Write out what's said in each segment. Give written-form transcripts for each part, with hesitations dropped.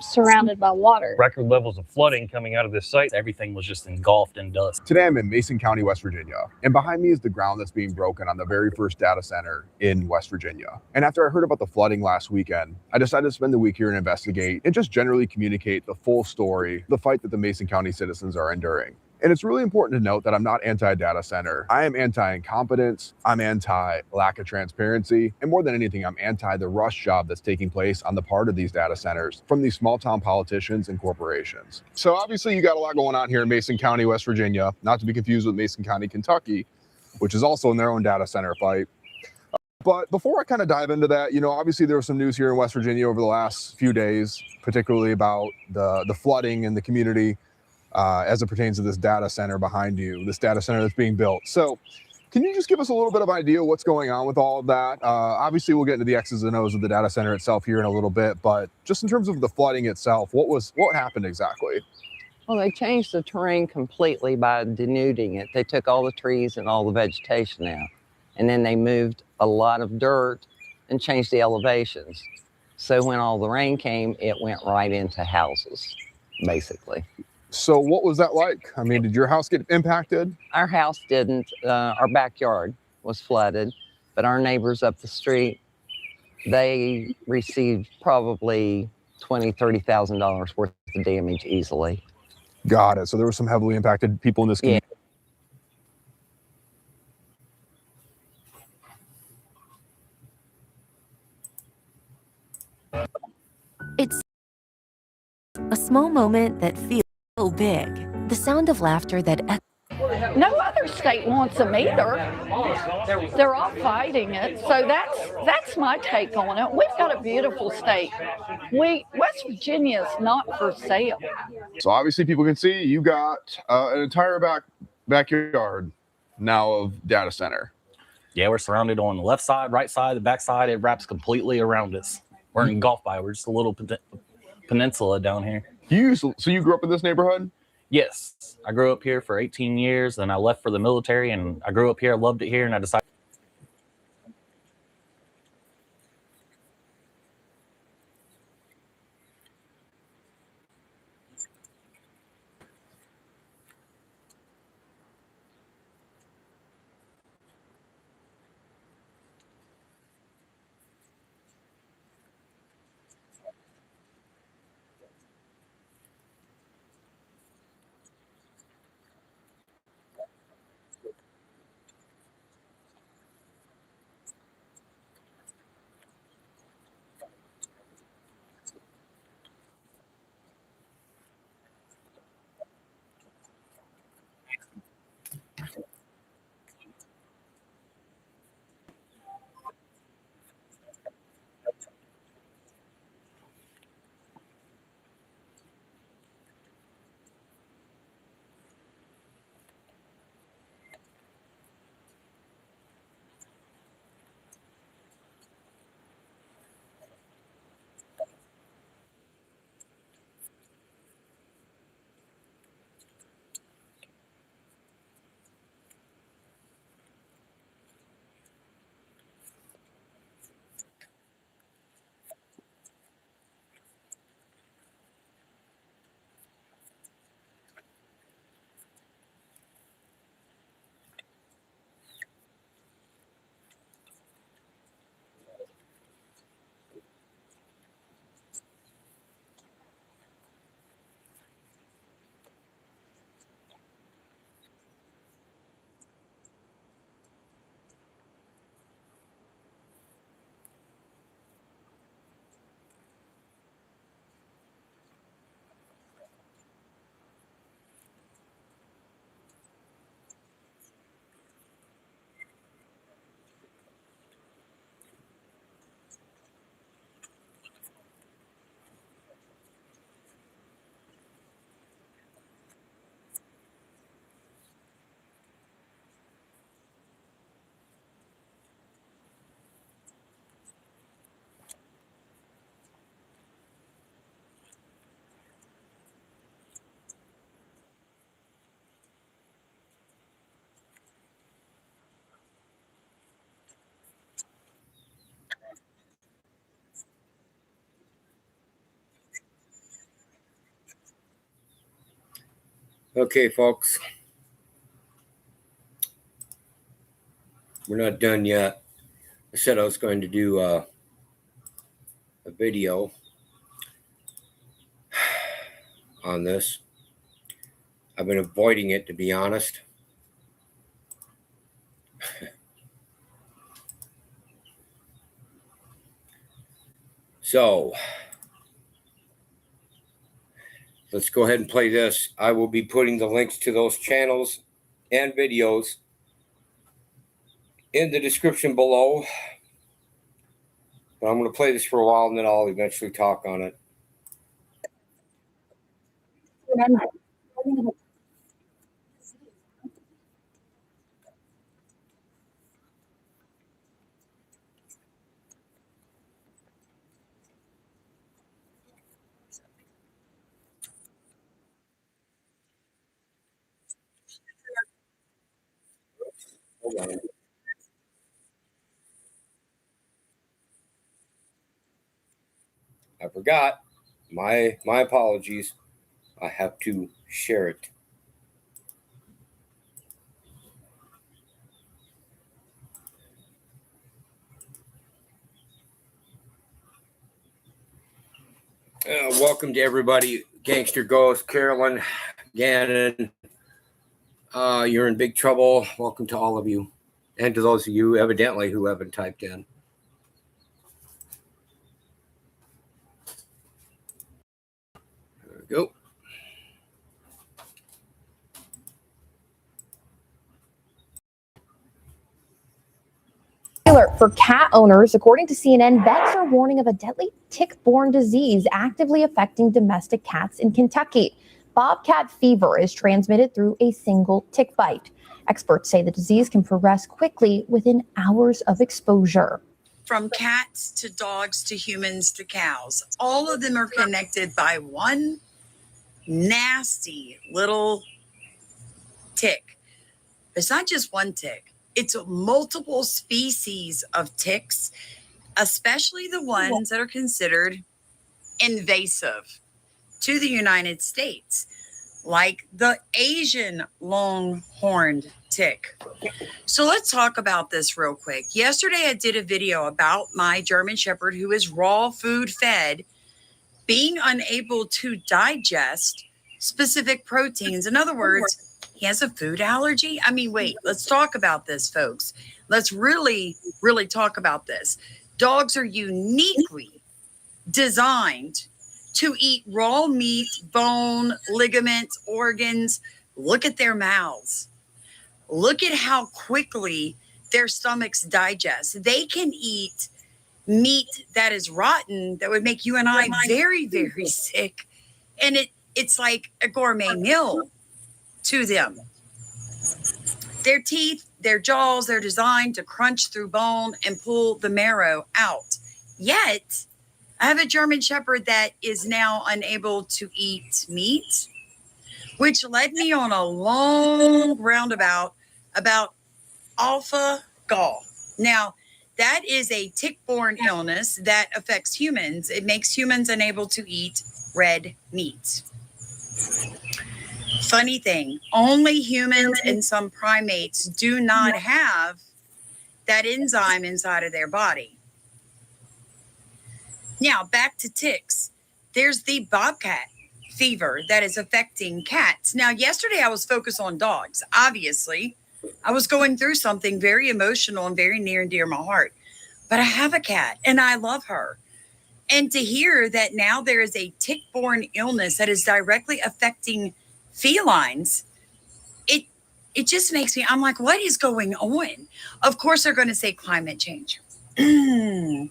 surrounded by water. Record levels of flooding coming out of this site. Everything was just engulfed in dust. Today I'm in Mason County, West Virginia, and behind me is the ground that's being broken on the very first data center in West Virginia. And after I heard about the flooding last weekend, I decided to spend the week here and investigate and just generally communicate the full story, the fight that the Mason County citizens are enduring. And it's really important to note that I'm not anti-data center. I am anti-incompetence, I'm anti-lack of transparency, and more than anything, I'm anti the rush job that's taking place on the part of these data centers from these small town politicians and corporations. So obviously you got a lot going on here in Mason County, West Virginia, not to be confused with Mason County, Kentucky, which is also in their own data center fight. But before I kind of dive into that, obviously there was some news here in West Virginia over the last few days, particularly about the flooding in the community. As it pertains to this data center behind you, this data center that's being built. So can you just give us a little bit of idea what's going on with all of that? Obviously, we'll get into the X's and O's of the data center itself here in a little bit, but just in terms of the flooding itself, what happened exactly? Well, they changed the terrain completely by denuding it. They took all the trees and all the vegetation out, and then they moved a lot of dirt and changed the elevations. So when all the rain came, it went right into houses, basically. So what was that like? I mean, did your house get impacted? Our house didn't. Our backyard was flooded, but our neighbors up the street, they received probably $20,000, $30,000 worth of damage easily. Got it. So there were some heavily impacted people in this community. Yeah. It's a small moment that feels so big. The sound of laughter that No other state wants them either. They're all fighting it. So that's my take on it. We've got a beautiful state. West Virginia is not for sale. So obviously people can see you got an entire backyard now of data center. Yeah, we're surrounded on the left side, right side, the back side. It wraps completely around us. We're engulfed by it. We're just a little peninsula down here. So you grew up in this neighborhood? Yes, I grew up here for 18 years, and I left for the military, and I grew up here. I loved it here, and I decided. Okay, folks. We're not done yet. I said I was going to do a video on this. I've been avoiding it, to be honest. So let's go ahead and play this. I will be putting the links to those channels and videos in the description below. But I'm going to play this for a while and then I'll eventually talk on it. Hold on. I forgot. My apologies. I have to share it. Welcome to everybody. Gangster Ghost, Carolyn, Gannon. You're in big trouble. Welcome to all of you. And to those of you, evidently, who haven't typed in. There we go. Alert for cat owners. According to CNN, vets are warning of a deadly tick-borne disease actively affecting domestic cats in Kentucky. Bobcat fever is transmitted through a single tick bite. Experts say the disease can progress quickly within hours of exposure. From cats to dogs to humans to cows, all of them are connected by one nasty little tick. It's not just one tick. It's multiple species of ticks, especially the ones that are considered invasive to the United States, like the Asian long-horned tick. So let's talk about this real quick. Yesterday, I did a video about my German Shepherd who is raw food fed, being unable to digest specific proteins. In other words, he has a food allergy. I mean, wait, let's talk about this, folks. Let's really, really talk about this. Dogs are uniquely designed to eat raw meat, bone, ligaments, organs. Look at their mouths. Look at how quickly their stomachs digest. They can eat meat that is rotten that would make you and I very, very sick. And it's like a gourmet meal to them. Their teeth, their jaws, they're designed to crunch through bone and pull the marrow out. Yet, I have a German Shepherd that is now unable to eat meat, which led me on a long roundabout about alpha gall. Now, that is a tick-borne illness that affects humans. It makes humans unable to eat red meat. Funny thing, only humans and some primates do not have that enzyme inside of their body. Now, back to ticks. There's the bobcat fever that is affecting cats. Now, yesterday I was focused on dogs. Obviously, I was going through something very emotional and very near and dear to my heart. But I have a cat and I love her. And to hear that now there is a tick-borne illness that is directly affecting felines, it just makes me, I'm like, what is going on? Of course, they're going to say climate change. I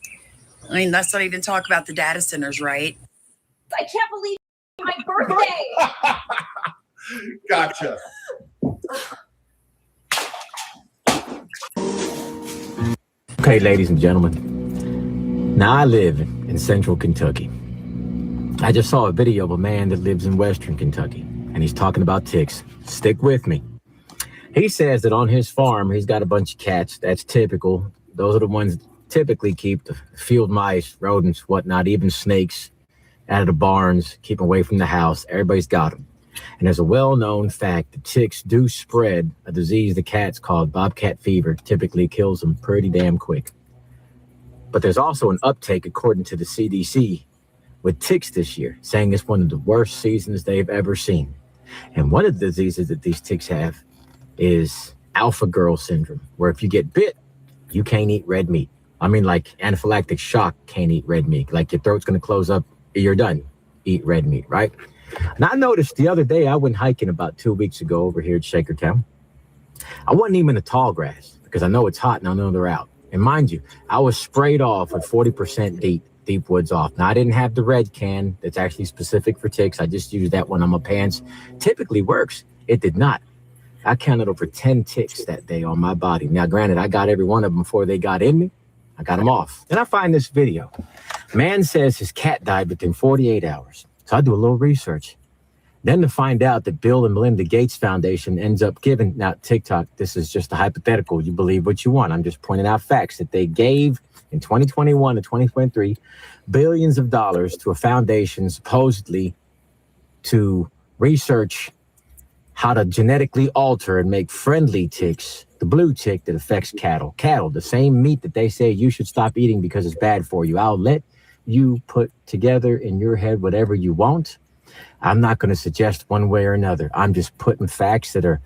mean, let's not even talk about the data centers, right? I can't believe my birthday. Gotcha. Okay, ladies and gentlemen. Now I live in central Kentucky. I just saw a video of a man that lives in western Kentucky, and he's talking about ticks. Stick with me. He says that on his farm, he's got a bunch of cats. That's typical. Those are the ones that typically keep the field mice, rodents, whatnot, even snakes out of the barns, keep them away from the house. Everybody's got them. And there's a well-known fact that ticks do spread a disease the cats called bobcat fever. Typically kills them pretty damn quick. But there's also an uptake, according to the CDC, with ticks this year, saying it's one of the worst seasons they've ever seen. And one of the diseases that these ticks have is alpha girl syndrome, where if you get bit, you can't eat red meat. I mean, like anaphylactic shock, can't eat red meat. Like your throat's going to close up, you're done. Eat red meat, right? And I noticed the other day, I went hiking about 2 weeks ago over here at Shakertown. I wasn't even in the tall grass because I know it's hot and I know they're out. And mind you, I was sprayed off with 40% deep woods off. Now, I didn't have the red can that's actually specific for ticks. I just used that one on my pants. Typically works. It did not. I counted over 10 ticks that day on my body. Now, granted, I got every one of them before they got in me. I got them off. Then I find this video. Man says his cat died within 48 hours. So I do a little research. Then to find out that Bill and Melinda Gates Foundation ends up giving, now TikTok, this is just a hypothetical. You believe what you want. I'm just pointing out facts that they gave in 2021 to 2023 billions of dollars to a foundation supposedly to research how to genetically alter and make friendly ticks, the blue tick that affects cattle. Cattle, the same meat that they say you should stop eating because it's bad for you. I'll let you put together in your head whatever you want. I'm not going to suggest one way or another. I'm just putting facts that are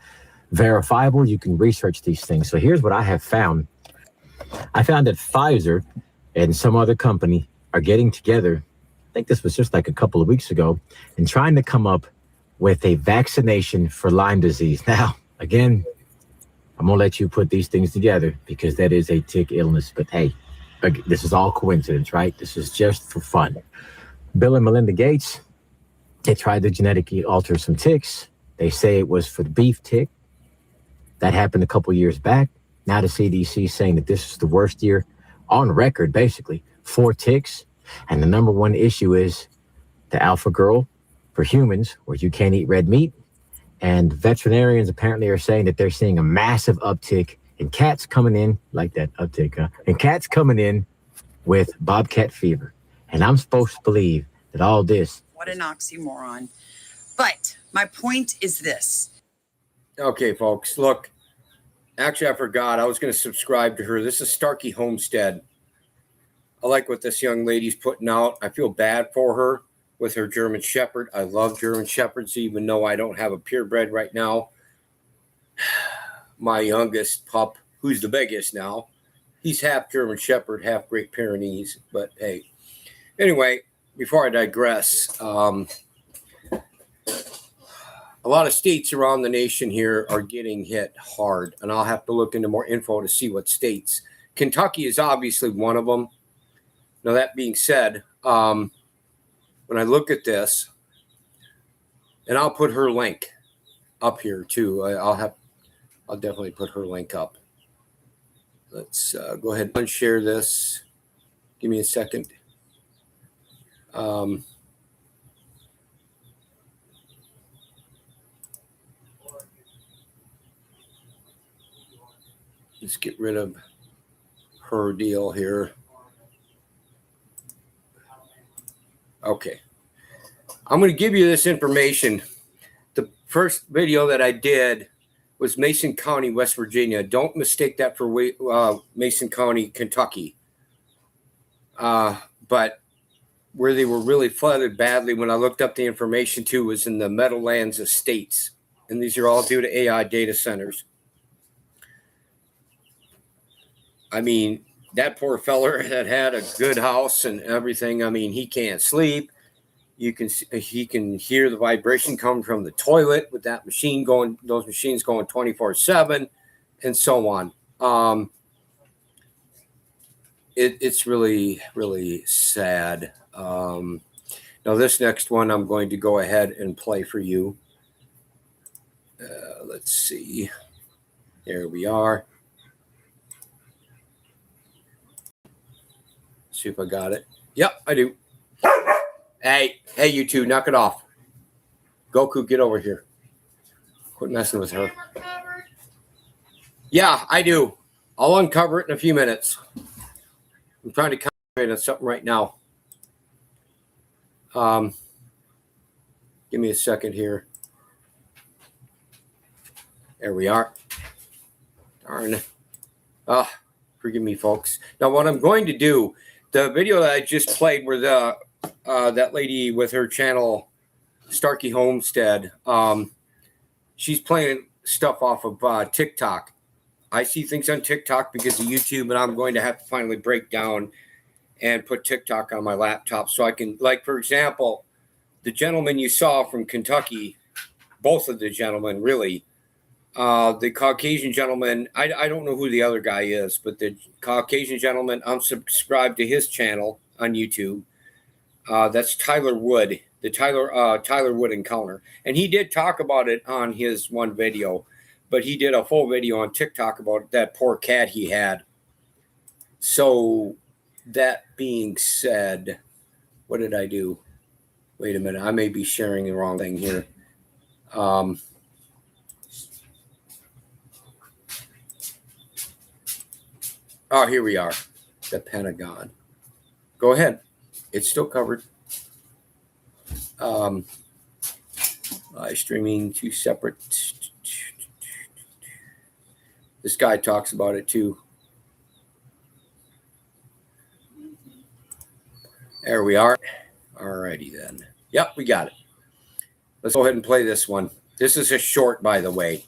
verifiable. You can research these things. So here's what I have found. I found that Pfizer and some other company are getting together. I think this was just like a couple of weeks ago, and trying to come up with a vaccination for Lyme disease. Now, again, I'm going to let you put these things together because that is a tick illness. But hey, this is all coincidence, right? This is just for fun. Bill and Melinda Gates, they tried to genetically alter some ticks. They say it was for the beef tick. That happened a couple years back. Now the CDC is saying that this is the worst year on record, basically, for ticks. And the number one issue is the alpha girl for humans, where you can't eat red meat. And veterinarians apparently are saying that they're seeing a massive uptick in cats coming in, like that uptick, and cats coming in with bobcat fever. And I'm supposed to believe that all this. What an oxymoron. But my point is this. Okay, folks, look. Actually, I forgot. I was going to subscribe to her. This is Starkey Homestead. I like what this young lady's putting out. I feel bad for her with her German Shepherd. I love German Shepherds, even though I don't have a purebred right now. My youngest pup, who's the biggest now, he's half German Shepherd, half Great Pyrenees. But hey, anyway, before I digress, a lot of states around the nation here are getting hit hard, and I'll have to look into more info to see what states. Kentucky is obviously one of them. Now, that being said, when I look at this, and I'll put her link up here too. I'll definitely put her link up. Let's go ahead and share this. Give me a second. Let's get rid of her deal here. Okay. I'm going to give you this information. The first video that I did was Mason County, West Virginia. Don't mistake that for Mason County, Kentucky. But where they were really flooded badly, when I looked up the information too, was in the Meadowlands Estates. And these are all due to AI data centers. I mean, that poor feller that had a good house and everything. I mean, he can't sleep. He can hear the vibration coming from the toilet with that machine going, those machines going 24/7 and so on. It's really, really sad. Now this next one, I'm going to go ahead and play for you. Let's see. There we are. See if I got it. Yep, I do. Hey, you two, knock it off. Goku, get over here. Quit messing with her. Yeah, I do. I'll uncover it in a few minutes. I'm trying to concentrate on something right now. Give me a second here. There we are. Darn. Forgive me, folks. Now, what I'm going to do, the video that I just played where the that lady with her channel, Starkey Homestead, she's playing stuff off of TikTok. I see things on TikTok because of YouTube, and I'm going to have to finally break down and put TikTok on my laptop so I can, like, for example, the gentleman you saw from Kentucky, both of the gentlemen, really, the Caucasian gentleman, I don't know who the other guy is, but the Caucasian gentleman, I'm subscribed to his channel on YouTube. That's Tyler Wood, the Tyler Wood Encounter. And he did talk about it on his one video, but he did a full video on TikTok about that poor cat he had. So that being said, what did I do? Wait a minute. I may be sharing the wrong thing here. Oh, here we are. The Pentagon. Go ahead. It's still covered. Live streaming, 2 separate. This guy talks about it too. There we are. All righty then. Yep, we got it. Let's go ahead and play this one. This is a short, by the way.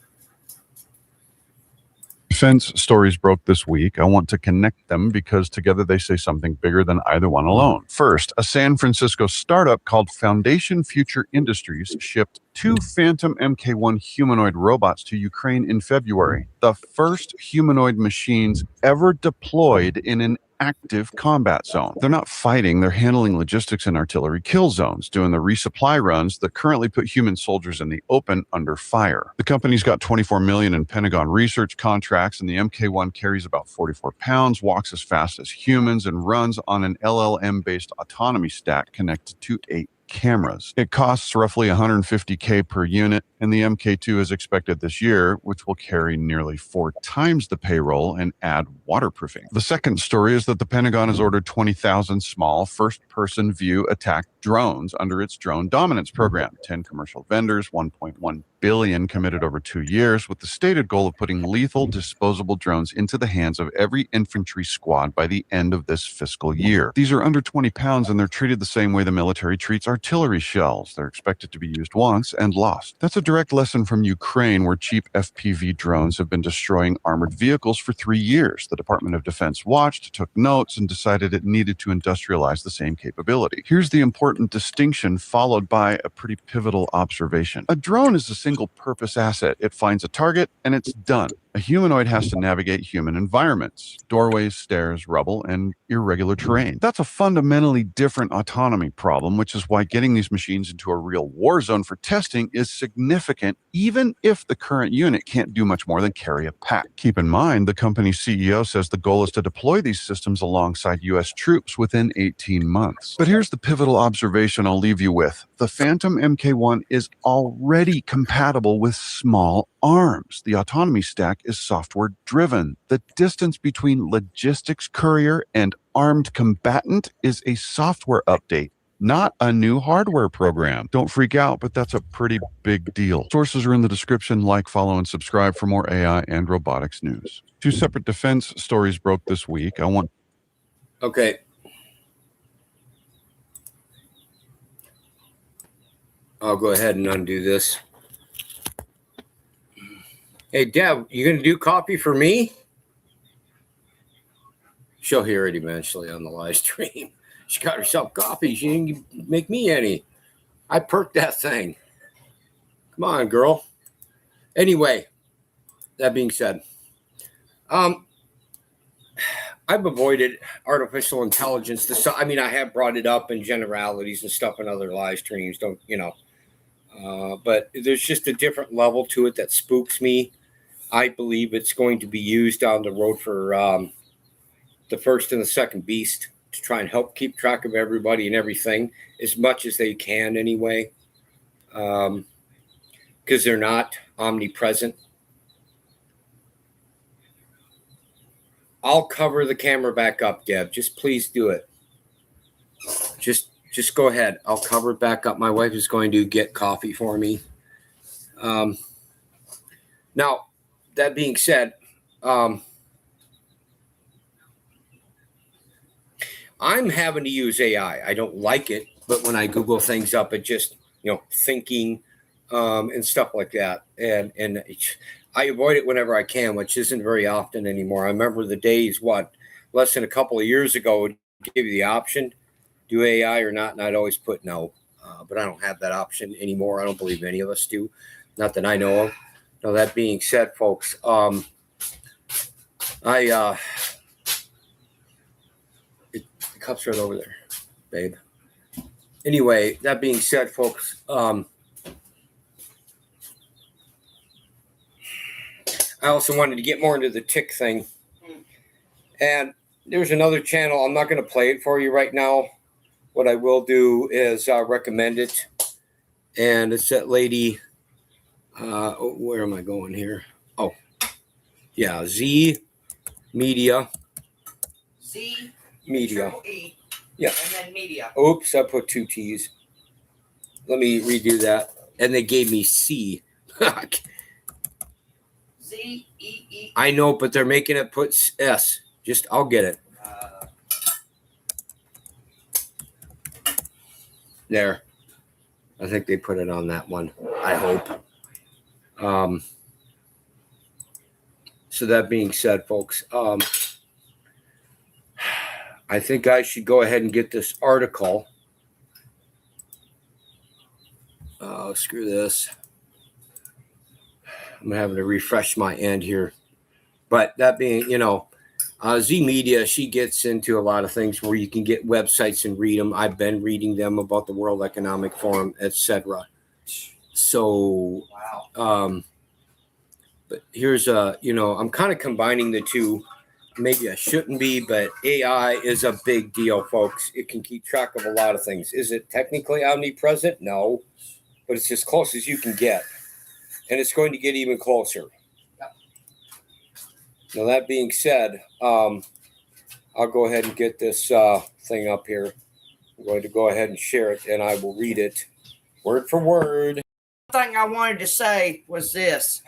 Defense stories broke this week. I want to connect them because together they say something bigger than either one alone. First, a San Francisco startup called Foundation Future Industries shipped 2 Phantom Mk1 humanoid robots to Ukraine in February, the first humanoid machines ever deployed in an active combat zone. They're not fighting, they're handling logistics and artillery kill zones, doing the resupply runs that currently put human soldiers in the open under fire. The company's got $24 million in Pentagon research contracts, and the Mk1 carries about 44 pounds, walks as fast as humans, and runs on an LLM-based autonomy stack connected to 8 cameras. It costs roughly $150K per unit, and the Mk2 is expected this year, which will carry nearly 4 times the payroll and add waterproofing. The second story is that the Pentagon has ordered 20,000 small first-person view attack drones under its drone dominance program. 10 commercial vendors, $1.1 billion committed over 2 years, with the stated goal of putting lethal disposable drones into the hands of every infantry squad by the end of this fiscal year. These are under 20 pounds, and they're treated the same way the military treats artillery shells. They're expected to be used once and lost. That's a direct lesson from Ukraine, where cheap FPV drones have been destroying armored vehicles for 3 years. The Department of Defense watched, took notes, and decided it needed to industrialize the same capability. Here's the important distinction, followed by a pretty pivotal observation. A drone is a single-purpose asset. It finds a target, and it's done. A humanoid has to navigate human environments, doorways, stairs, rubble, and irregular terrain. That's a fundamentally different autonomy problem, which is why getting these machines into a real war zone for testing is significant, even if the current unit can't do much more than carry a pack. Keep in mind, the company's CEO says the goal is to deploy these systems alongside U.S. troops within 18 months. But here's the pivotal observation I'll leave you with. The Phantom Mk1 is already compatible with small arms. The autonomy stack is software driven. The distance between logistics courier and armed combatant is a software update, not a new hardware program. Don't freak out, but that's a pretty big deal. Sources are in the description. Like, follow, and subscribe for more AI and robotics news. 2 separate defense stories broke this week. Okay. I'll go ahead and undo this. Hey, Deb, you going to do coffee for me? She'll hear it eventually on the live stream. She got herself coffee. She didn't make me any. I perked that thing. Come on, girl. Anyway, that being said, I've avoided artificial intelligence. I mean, I have brought it up in generalities and stuff in other live streams. But there's just a different level to it that spooks me. I believe it's going to be used down the road for the first and the second beast to try and help keep track of everybody and everything as much as they can anyway, because they're not omnipresent. I'll cover the camera back up, Deb. Just please do it. Just go ahead. I'll cover it back up. My wife is going to get coffee for me. Now, that being said, I'm having to use AI. I don't like it, but when I Google things up, it just, thinking and stuff like that. And I avoid it whenever I can, which isn't very often anymore. I remember the days, less than a couple of years ago, it would give you the option, do AI or not, and I'd always put no. But I don't have that option anymore. I don't believe any of us do. Not that I know of. Now, that being said, folks, the cup's right over there, babe. Anyway, that being said, folks, I also wanted to get more into the tick thing. And there's another channel. I'm not going to play it for you right now. What I will do is recommend it. And it's that lady. Where am I going here? Oh, yeah. Z Media. Z Media. E. Yeah. And then media. Oops, I put 2 T's. Let me redo that. And they gave me C. Z-E-E. I know, but they're making it put S. I'll get it. There. I think they put it on that one. I hope. So that being said, folks, I think I should go ahead and get this article. Screw this. I'm having to refresh my end here. But that being, Z Media, she gets into a lot of things where you can get websites and read them. I've been reading them about the World Economic Forum, etc. So, but here's I'm kind of combining the two. Maybe I shouldn't be, but AI is a big deal, folks. It can keep track of a lot of things. Is it technically omnipresent? No, but it's as close as you can get. And it's going to get even closer. Now, that being said, I'll go ahead and get this thing up here. I'm going to go ahead and share it, and I will read it word for word. One thing I wanted to say was this.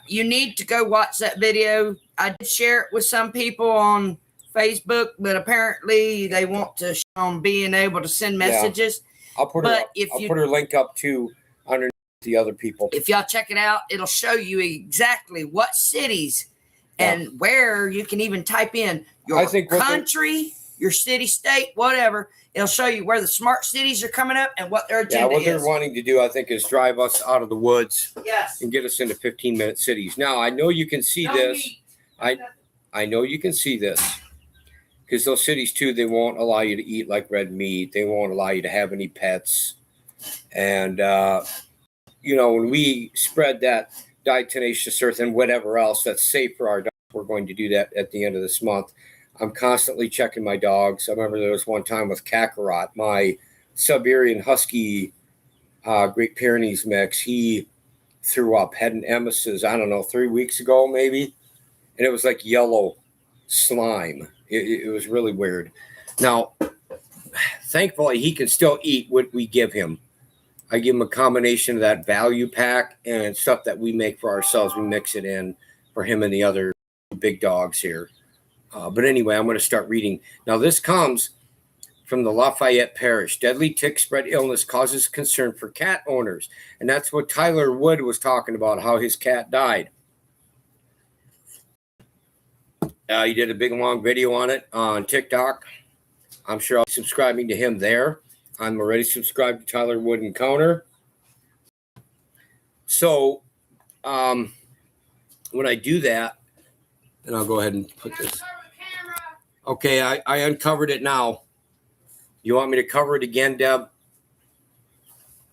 You need to go watch that video. I did share it with some people on Facebook, but apparently they want to show on being able to send messages. I'll put her link up too underneath the other people. If y'all check it out, it'll show you exactly what cities and where you can even type in your country, your city, state, whatever. It'll show you where the smart cities are coming up and what their agenda is. Yeah, what they're wanting to do, I think, is drive us out of the woods and get us into 15-minute cities. Now, I know you can see this. I know you can see this because those cities, too, they won't allow you to eat like red meat. They won't allow you to have any pets. And, when we spread that diatomaceous earth and whatever else that's safe for our dogs, we're going to do that at the end of this month. I'm constantly checking my dogs. I remember there was one time with Kakarot, my Siberian Husky Great Pyrenees mix. He threw up, had an emesis, 3 weeks ago maybe. And it was like yellow slime. It was really weird. Now, thankfully, he can still eat what we give him. I give him a combination of that value pack and stuff that we make for ourselves. We mix it in for him and the other big dogs here. But anyway, I'm going to start reading. Now, this comes from the Lafayette Parish. Deadly tick spread illness causes concern for cat owners. And that's what Tyler Wood was talking about, how his cat died. He did a big, long video on it on TikTok. I'm sure I'll be subscribing to him there. I'm already subscribed to Tyler Wood Encounter. So when I do that, and I'll go ahead and put this. Okay, I uncovered it now. You want me to cover it again, Deb?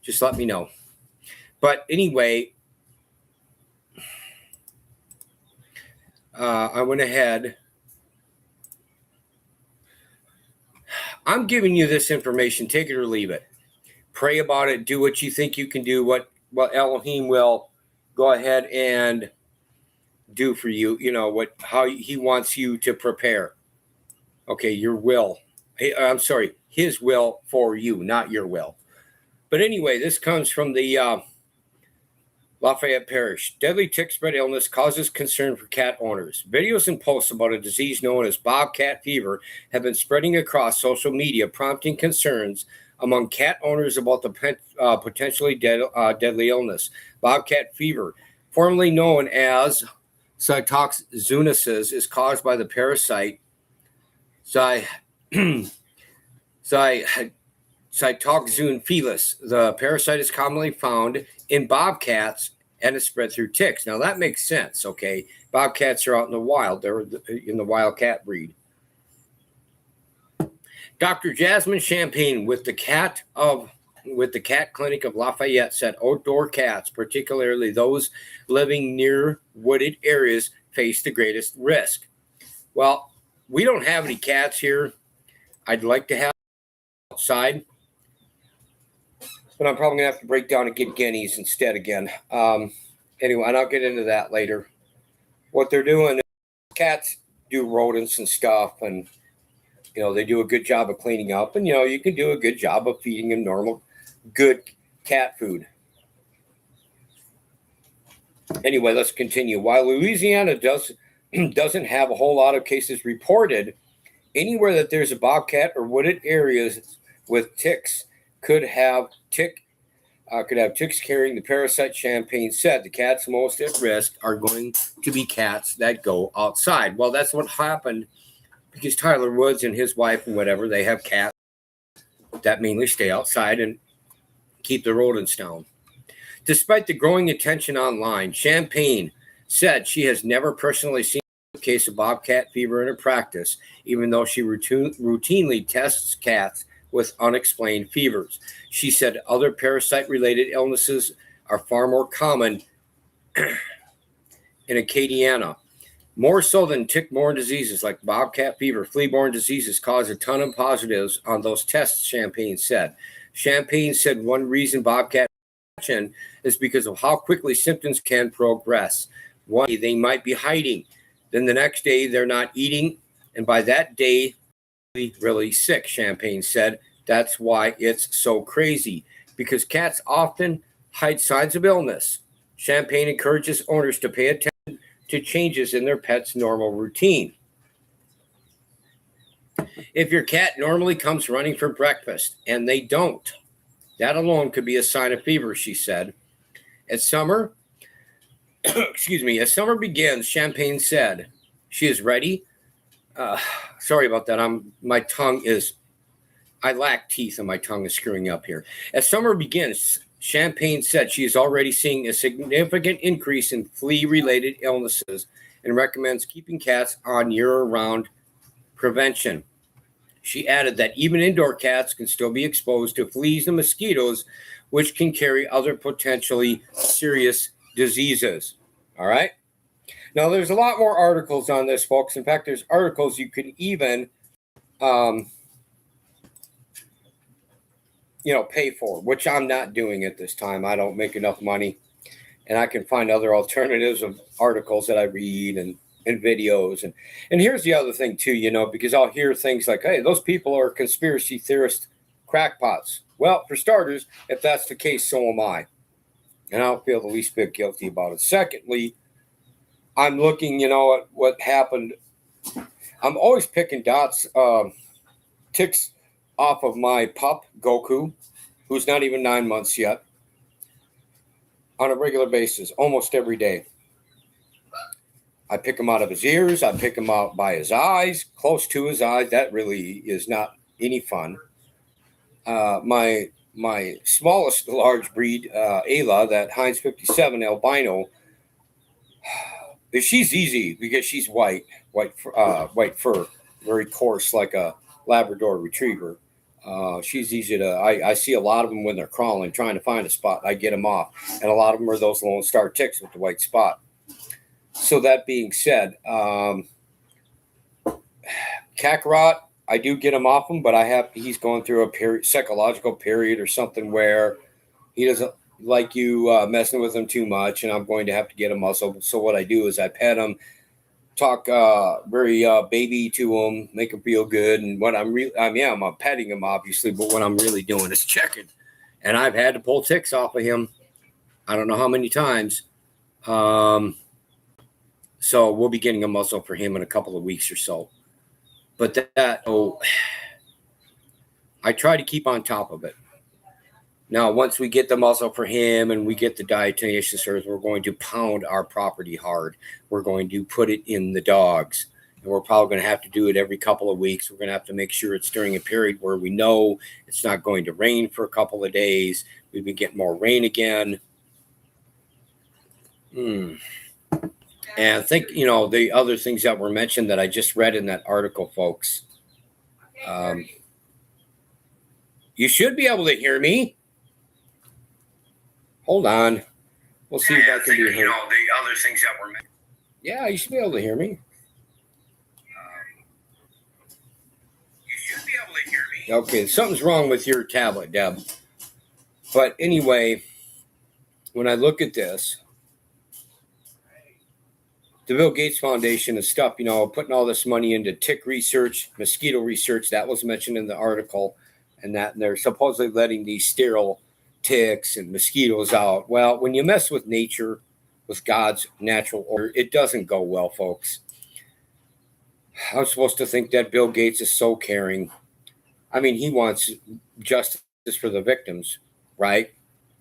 Just let me know. But anyway, I went ahead. I'm giving you this information. Take it or leave it. Pray about it. Do what you think you can do. What Elohim will go ahead and do for you. How he wants you to prepare. Okay, your will. I'm sorry, his will for you, not your will. But anyway, this comes from the Lafayette Parish. Deadly tick spread illness causes concern for cat owners. Videos and posts about a disease known as bobcat fever have been spreading across social media, prompting concerns among cat owners about the potentially deadly illness. Bobcat fever, formerly known as cytoxoonoses, is caused by the parasite Cytoxoon felis. The parasite is commonly found in bobcats and is spread through ticks. Now that makes sense, okay? Bobcats are out in the wild. They're in the wild cat breed. Dr. Jasmine Champagne with the cat clinic of Lafayette said outdoor cats, particularly those living near wooded areas, face the greatest risk. Well, we don't have any cats here. I'd like to have outside, but I'm probably gonna have to break down and get guineas instead again. Anyway, and I'll get into that later. What they're doing, cats do rodents and stuff, and they do a good job of cleaning up, and you can do a good job of feeding them normal, good cat food. Anyway, let's continue. While Louisiana doesn't have a whole lot of cases reported, anywhere that there's a bobcat or wooded areas with ticks could have ticks carrying the parasite. Champagne said the cats most at risk are going to be cats that go outside. Well, that's what happened because Tyler Woods and his wife and whatever, they have cats that mainly stay outside and keep the rodents down. Despite the growing attention online, Champagne said she has never personally seen a case of bobcat fever in her practice, even though she routinely tests cats with unexplained fevers. She said other parasite-related illnesses are far more common in Acadiana. More so than tick-borne diseases like bobcat fever, flea-borne diseases cause a ton of positives on those tests, Champagne said. Champagne said one reason bobcat is because of how quickly symptoms can progress. One day they might be hiding, then the next day they're not eating, and by that day, really sick, Champagne said. That's why it's so crazy, because cats often hide signs of illness. Champagne encourages owners to pay attention to changes in their pet's normal routine. If your cat normally comes running for breakfast and they don't, that alone could be a sign of fever, she said. As summer begins, Champagne said she is ready. Sorry about that. I lack teeth and my tongue is screwing up here. As summer begins, Champagne said she is already seeing a significant increase in flea-related illnesses and recommends keeping cats on year-round prevention. She added that even indoor cats can still be exposed to fleas and mosquitoes, which can carry other potentially serious diseases. All right? Now, there's a lot more articles on this, folks. In fact, there's articles you can even pay for, which I'm not doing at this time. I don't make enough money, and I can find other alternatives of articles that I read and videos. And here's the other thing too, because I'll hear things like, hey, those people are conspiracy theorist crackpots. Well, for starters, if that's the case, so am I. And I don't feel the least bit guilty about it. Secondly, I'm looking, at what happened. I'm always picking ticks off of my pup, Goku, who's not even 9 months yet, on a regular basis, almost every day. I pick him out of his ears. I pick him out by his eyes, close to his eyes. That really is not any fun. My smallest large breed, Ayla, that Heinz 57 albino, she's easy because she's white fur, very coarse, like a Labrador retriever. She's easy to, I see a lot of them when they're crawling, trying to find a spot. I get them off. And a lot of them are those Lone Star ticks with the white spot. So that being said, Kakarot, I do get him off him, but he's going through a psychological period or something where he doesn't like you messing with him too much, and I'm going to have to get him also. So what I do is I pet him, talk very baby to him, make him feel good. And what I'm petting him obviously, but what I'm really doing is checking. And I've had to pull ticks off of him I don't know how many times. So we'll be getting a muzzle for him in a couple of weeks or so. But I try to keep on top of it. Now, once we get the muzzle for him and we get the diatomaceous earth, we're going to pound our property hard. We're going to put it in the dogs. And we're probably going to have to do it every couple of weeks. We're going to have to make sure it's during a period where we know it's not going to rain for a couple of days. We've been getting more rain again. And I think, the other things that were mentioned that I just read in that article, folks. You should be able to hear me. Hold on. We'll see if I can be heard. The other things that were mentioned. Yeah, you should be able to hear me. You should be able to hear me. Okay, something's wrong with your tablet, Deb. But anyway, when I look at this, the Bill Gates Foundation is stuff, putting all this money into tick research, mosquito research. That was mentioned in the article. And they're supposedly letting these sterile ticks and mosquitoes out. Well, when you mess with nature, with God's natural order, it doesn't go well, folks. I'm supposed to think that Bill Gates is so caring. I mean, he wants justice for the victims, right?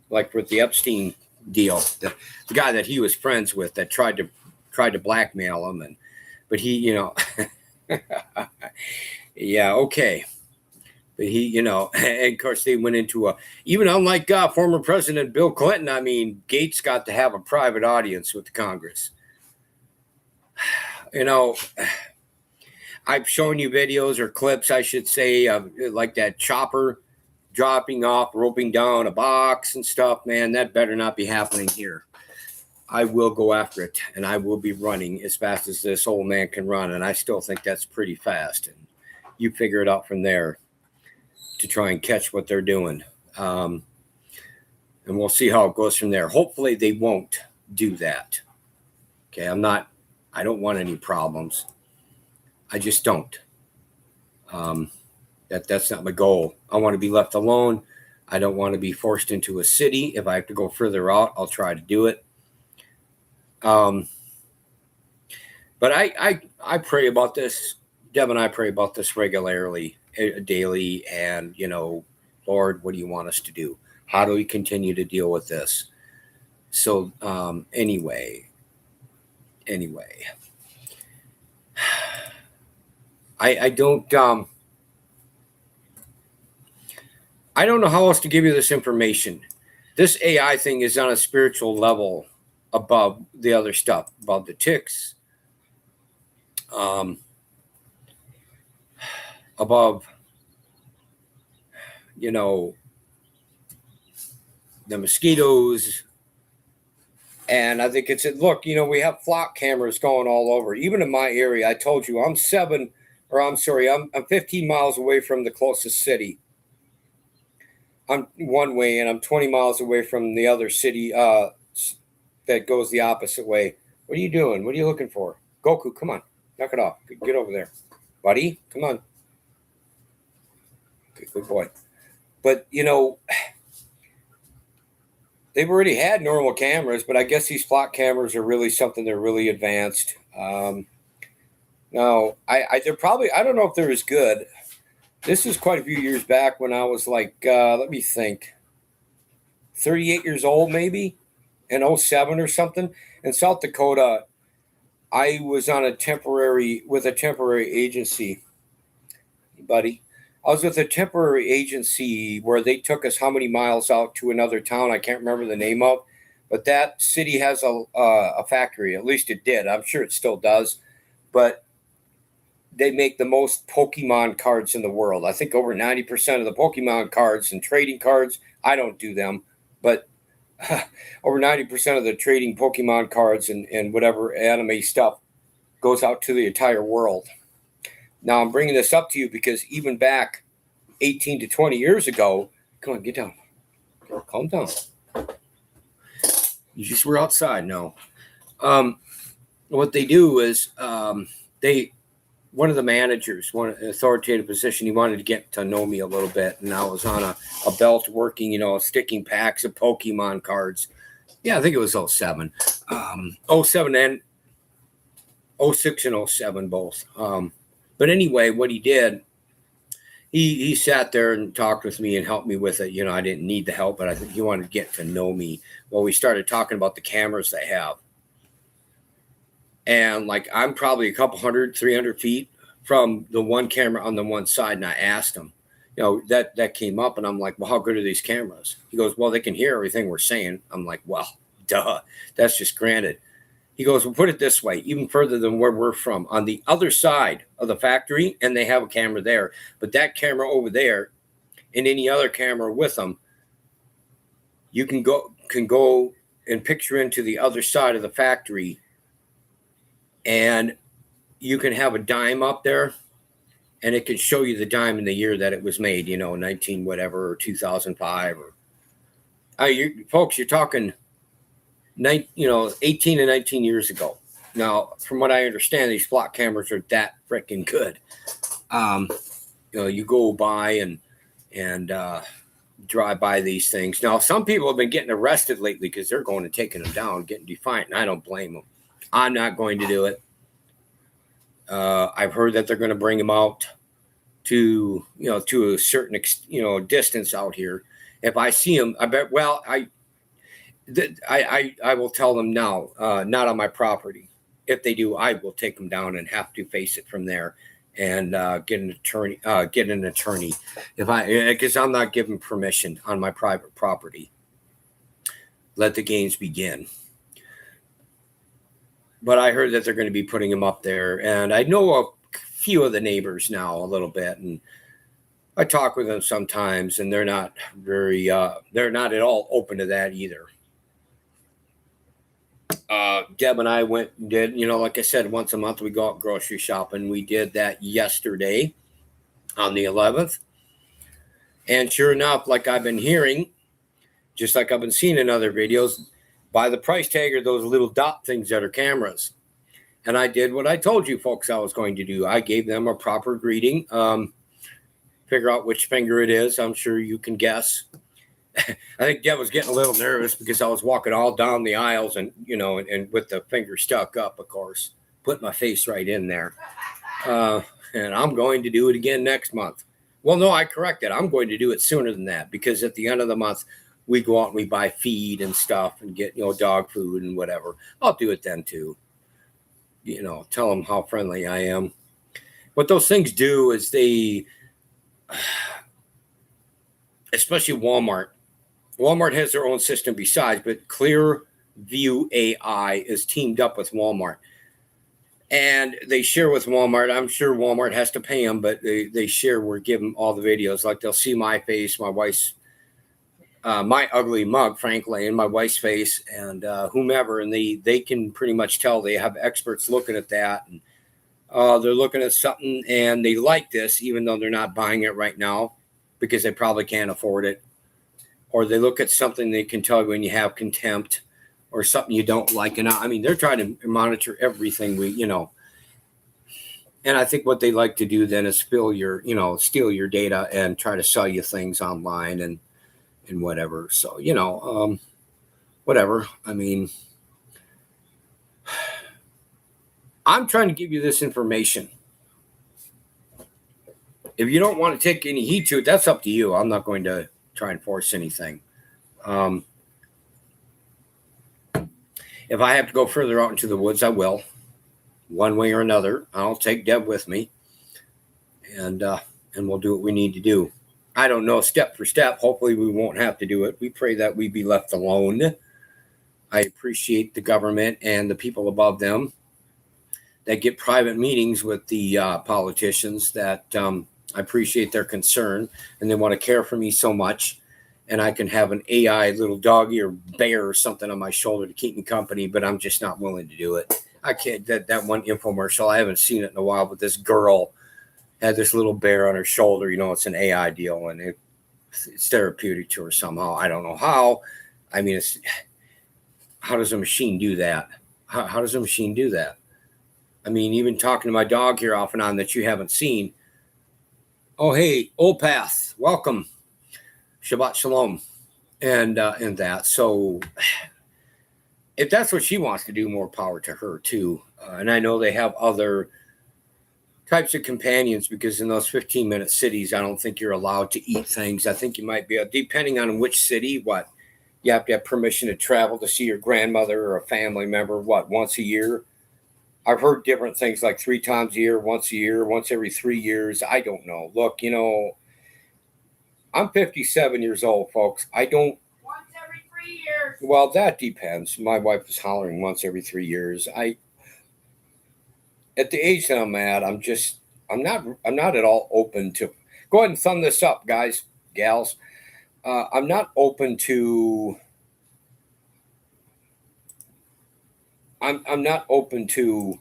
Like with the Epstein deal, the guy that he was friends with that tried to blackmail him, but he, yeah, okay. But he, and of course they went into even unlike former President Bill Clinton, I mean, Gates got to have a private audience with the Congress. I've shown you videos or clips, I should say, like that chopper dropping off, roping down a box and stuff. Man, that better not be happening here. I will go after it, and I will be running as fast as this old man can run, and I still think that's pretty fast. And you figure it out from there to try and catch what they're doing. And we'll see how it goes from there. Hopefully they won't do that. Okay, I don't want any problems. I just don't. That's not my goal. I want to be left alone. I don't want to be forced into a city. If I have to go further out, I'll try to do it. But I pray about this. Deb and I pray about this regularly, daily, and Lord, what do you want us to do? How do we continue to deal with this? So anyway, I don't know how else to give you this information. This AI thing is on a spiritual level above the other stuff, above the ticks, above, the mosquitoes. And I think look, we have flock cameras going all over. Even in my area, I told you I'm 15 miles away from the closest city. I'm one way, and I'm 20 miles away from the other city that goes the opposite way. What are you doing? What are you looking for? Goku, come on. Knock it off. Get over there. Buddy, come on. Good boy. But, they've already had normal cameras, but I guess these flock cameras are really something they're really advanced. No, they're probably, I don't know if they're as good. This is quite a few years back when I was like, let me think, 38 years old maybe, in 07 or something. In South Dakota, I was with a temporary agency, buddy. I was with a temporary agency where they took us how many miles out to another town I can't remember the name of, but that city has a factory. At least it did. I'm sure it still does. But they make the most Pokemon cards in the world. I think over 90% of the Pokemon cards and trading cards, I don't do them, but over 90% of the trading Pokemon cards and whatever anime stuff goes out to the entire world. Now, I'm bringing this up to you because even back 18 to 20 years ago, come on, get down. Calm down. You just were outside. No. What they do is one of the managers, one authoritative position, he wanted to get to know me a little bit. And I was on a belt working, sticking packs of Pokemon cards Yeah, I think it was 07. 07 and 06 and 07 both. But anyway, what he did, he sat there and talked with me and helped me with it. You know, I didn't need the help, but I think he wanted to get to know me. Well, we started talking about the cameras they have. And like, I'm probably a couple 300 feet from the one camera on the one side. And I asked him, you know, that came up, and I'm like, well, how good are these cameras? He goes, well, they can hear everything we're saying. I'm like, well, duh, that's just granted. He goes, well, put it this way, even further than where we're from, on the other side of the factory, and they have a camera there, but that camera over there and any other camera with them, you can go and picture into the other side of the factory, and you can have a dime up there, and it can show you the dime in the year that it was made, you know, 19 whatever, or 2005, or folks, you're talking 18 to 19 years ago. Now, from what I understand, these flock cameras are that freaking good. You go by and drive by these things. Now, some people have been getting arrested lately because they're going and taking them down, getting defiant, and I don't blame them. I'm not going to do it. I've heard that they're going to bring them out to a certain distance out here. If I see them, I bet. Well, I will tell them now, not on my property. If they do, I will take them down and have to face it from there and get an attorney. Because I'm not giving permission on my private property. Let the games begin. But I heard that they're going to be putting them up there, and I know a few of the neighbors now a little bit, and I talk with them sometimes, and they're not at all open to that either. Deb and I went and did, like I said, once a month we go out grocery shopping. We did that yesterday on the 11th. And sure enough, like I've been hearing, just like I've been seeing in other videos, by the price tag are those little dot things that are cameras. And I did what I told you folks I was going to do. I gave them a proper greeting. Figure out which finger it is. I'm sure you can guess. I think Deb was getting a little nervous because I was walking all down the aisles and with the finger stuck up, of course, put my face right in there. And I'm going to do it again next month. Well, no, I corrected. I'm going to do it sooner than that because at the end of the month, we go out and we buy feed and stuff and get, dog food and whatever. I'll do it then too. Tell them how friendly I am. What those things do is they, especially Walmart has their own system besides, but Clearview AI is teamed up with Walmart. And they share with Walmart. I'm sure Walmart has to pay them, but they share. We're giving all the videos. Like they'll see my face, my wife's, my ugly mug, frankly, and my wife's face, and whomever, and they can pretty much tell. They have experts looking at that, and they're looking at something, and they like this, even though they're not buying it right now because they probably can't afford it. Or they look at something, they can tell when you have contempt or something you don't like. And I mean, they're trying to monitor everything and I think what they like to do then is steal your data and try to sell you things online and whatever. So, whatever. I mean, I'm trying to give you this information. If you don't want to take any heed to it, that's up to you. I'm not going to try and force anything. If I have to go further out into the woods, I will. One way or another. I'll take Deb with me, and we'll do what we need to do. I don't know step for step. Hopefully we won't have to do it. We pray that we be left alone. I appreciate the government and the people above them that get private meetings with the politicians that I appreciate their concern and they want to care for me so much. And I can have an AI little doggy or bear or something on my shoulder to keep me company, but I'm just not willing to do it. I can't. That one infomercial, I haven't seen it in a while, but this girl had this little bear on her shoulder. It's an AI deal, and it's therapeutic to her somehow. I don't know how. I mean, how does a machine do that? How does a machine do that? I mean, even talking to my dog here off and on that you haven't seen. Oh, hey, Old Path, welcome. Shabbat Shalom. And that. So if that's what she wants to do, more power to her too. And I know they have other types of companions, because in those 15-minute cities, I don't think you're allowed to eat things. I think you might be, depending on which city, you have to have permission to travel to see your grandmother or a family member, once a year. I've heard different things, like 3 times a year, once every 3 years. I don't know. Look, I'm 57 years old, folks. I don't. Once every 3 years. Well, that depends. My wife is hollering once every 3 years. At the age that I'm at, I'm not at all open to. Go ahead and thumb this up, guys, gals. I'm not open to. I'm not open to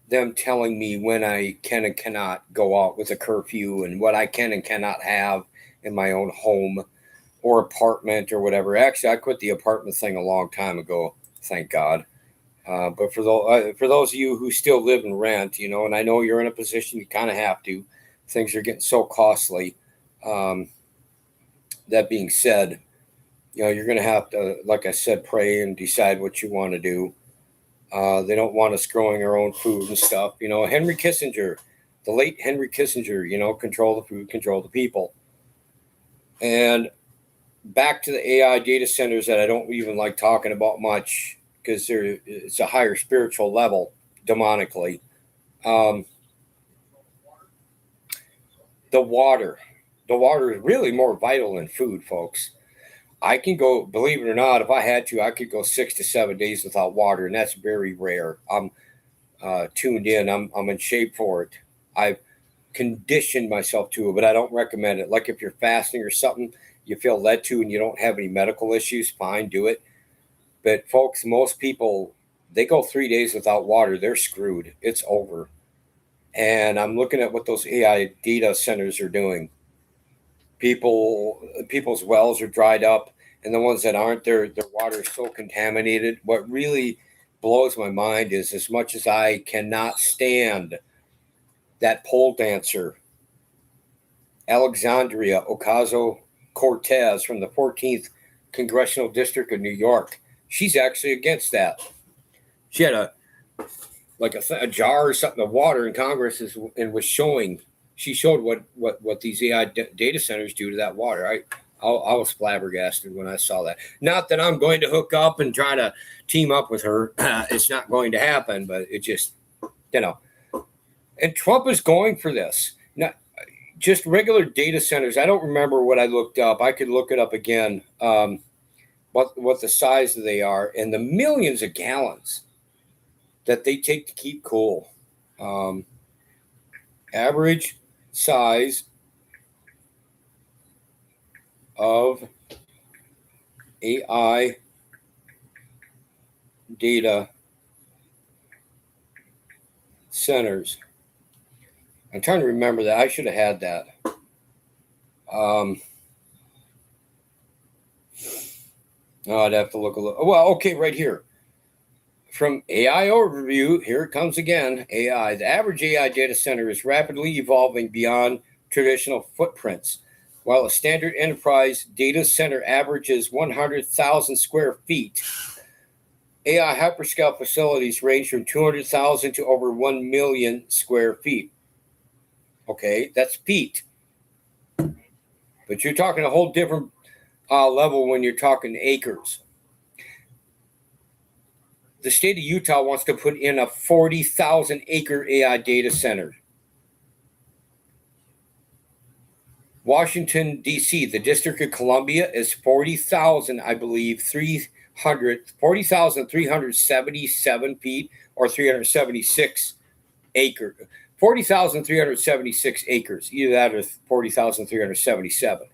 them telling me when I can and cannot go out with a curfew, and what I can and cannot have in my own home or apartment or whatever. Actually, I quit the apartment thing a long time ago, thank God. But for those of you who still live and rent, and I know you're in a position you kind of have to, things are getting so costly. That being said, you're going to have to, like I said, pray and decide what you want to do. They don't want us growing our own food and stuff. Henry Kissinger, the late Henry Kissinger, control the food, control the people. And back to the AI data centers that I don't even like talking about much, because it's a higher spiritual level, demonically. The water is really more vital than food, folks. I can go, believe it or not, if I had to, I could go 6 to 7 days without water, and that's very rare. I'm tuned in. I'm in shape for it. I've conditioned myself to it, but I don't recommend it. Like if you're fasting or something, you feel led to, and you don't have any medical issues, fine, do it. But folks, most people, they go 3 days without water, they're screwed. It's over. And I'm looking at what those AI data centers are doing. People's wells are dried up, and the ones that aren't, their water is so contaminated. What really blows my mind is, as much as I cannot stand that pole dancer, Alexandria Ocasio-Cortez from the 14th Congressional District of New York, she's actually against that. She had a jar or something of water in Congress and was showing. She showed what these AI data centers do to that water. I was flabbergasted when I saw that. Not that I'm going to hook up and try to team up with her. It's not going to happen, but it just, And Trump is going for this. Not just regular data centers. I don't remember what I looked up. I could look it up again. What the size they are, and the millions of gallons that they take to keep cool. Average size of AI data centers. I'm trying to remember that. I should have had that. I'd have to look a little. Well, okay, right here. From AI Overview, here it comes again, AI. The average AI data center is rapidly evolving beyond traditional footprints. While a standard enterprise data center averages 100,000 square feet, AI hyperscale facilities range from 200,000 to over 1 million square feet. Okay, that's feet. But you're talking a whole different level when you're talking acres. The state of Utah wants to put in a 40,000 acre AI data center. Washington, D.C., the District of Columbia is 40,000, I believe, 40,377 feet or 376 acres. 40,376 acres, either that or 40,377.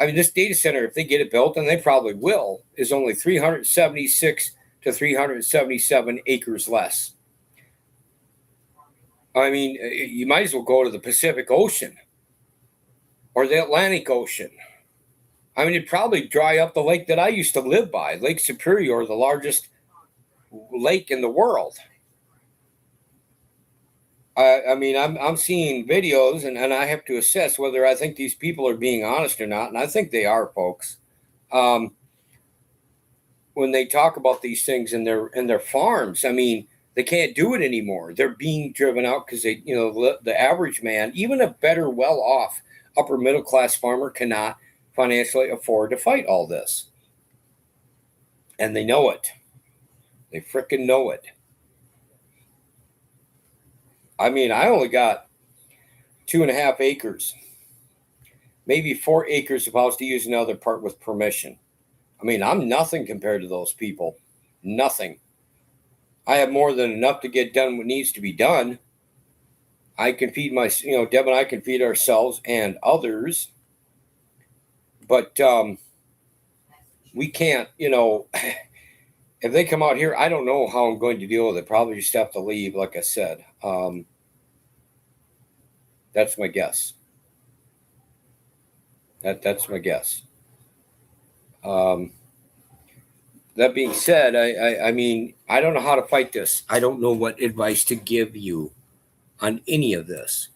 I mean, this data center, if they get it built, and they probably will, is only 376 to 377 acres less. I mean, you might as well go to the Pacific Ocean or the Atlantic Ocean. I mean, it'd probably dry up the lake that I used to live by, Lake Superior, the largest lake in the world. I mean, I'm seeing videos, and I have to assess whether I think these people are being honest or not, and I think they are, folks. when they talk about these things in their farms, I mean, they can't do it anymore. They're being driven out because they, the average man, even a better, well-off upper middle class farmer, cannot financially afford to fight all this, and they know it. They frickin' know it. I mean, I only got 2.5 acres, maybe 4 acres if I was to use another part with permission. I mean, I'm nothing compared to those people. Nothing. I have more than enough to get done what needs to be done. I can feed Deb and I can feed ourselves and others. But we can't, if they come out here, I don't know how I'm going to deal with it. Probably just have to leave, like I said. That's my guess. That's my guess. That being said, I mean, I don't know how to fight this. I don't know what advice to give you on any of this.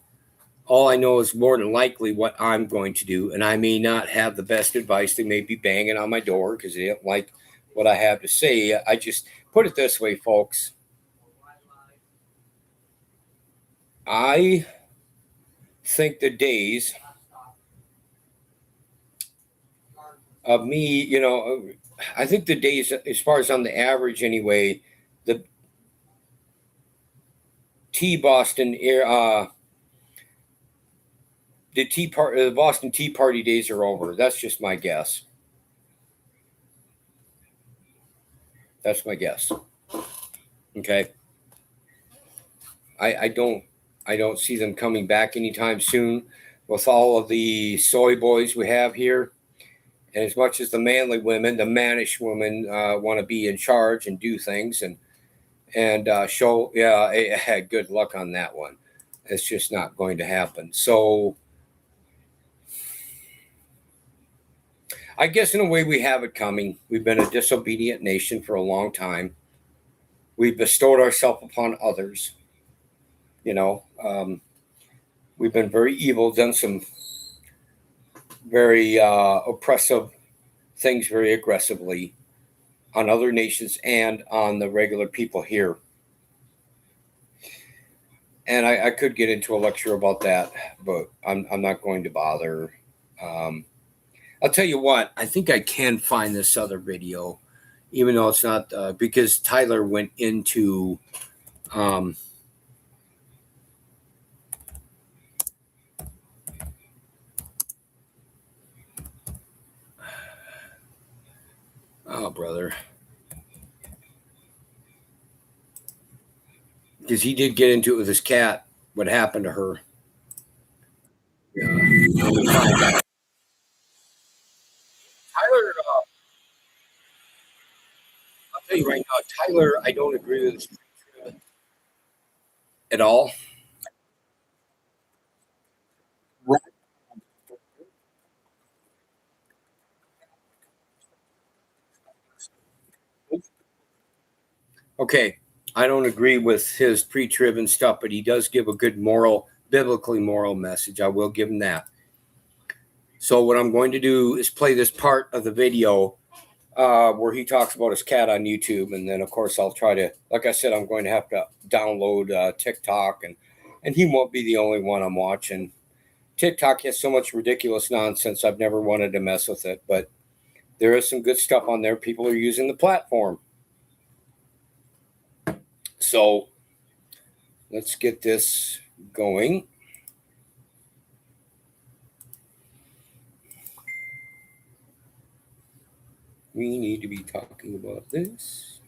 All I know is more than likely what I'm going to do, and I may not have the best advice. They may be banging on my door because they don't like what I have to say. I just put it this way, folks. I think the days of me, I think the days, as far as on the average anyway, the Boston Tea Party days are over. That's just my guess. That's my guess. Okay. I don't see them coming back anytime soon with all of the soy boys we have here. And as much as the manly women, the mannish women want to be in charge and do things and show, good luck on that one. It's just not going to happen. So I guess in a way we have it coming. We've been a disobedient nation for a long time. We've bestowed ourselves upon others. We've been very evil, done some very oppressive things very aggressively on other nations and on the regular people here. And I could get into a lecture about that, but I'm not going to bother. I'll tell you what, I think I can find this other video, even though it's not, because Tyler went into oh, brother. Because he did get into it with his cat, what happened to her. Tyler, I'll tell you right now, Tyler, I don't agree with his at all. Okay, I don't agree with his pre-trib and stuff, but he does give a good biblically moral message. I will give him that. So what I'm going to do is play this part of the video where he talks about his cat on YouTube. And then, of course, I'll try to, like I said, I'm going to have to download TikTok. And he won't be the only one I'm watching. TikTok has so much ridiculous nonsense. I've never wanted to mess with it. But there is some good stuff on there. People are using the platform. So let's get this going. We need to be talking about this.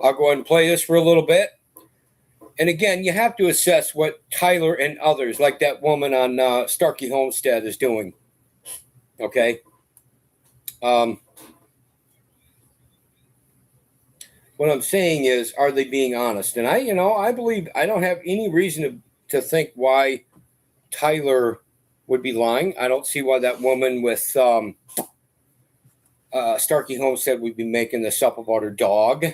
I'll go ahead and play this for a little bit. And again, you have to assess what Tyler and others, like that woman on Starkey Homestead, is doing. Okay? What I'm saying is, are they being honest? And I believe I don't have any reason to think why Tyler would be lying. I don't see why that woman with Starkey Homestead would be making this up about her dog.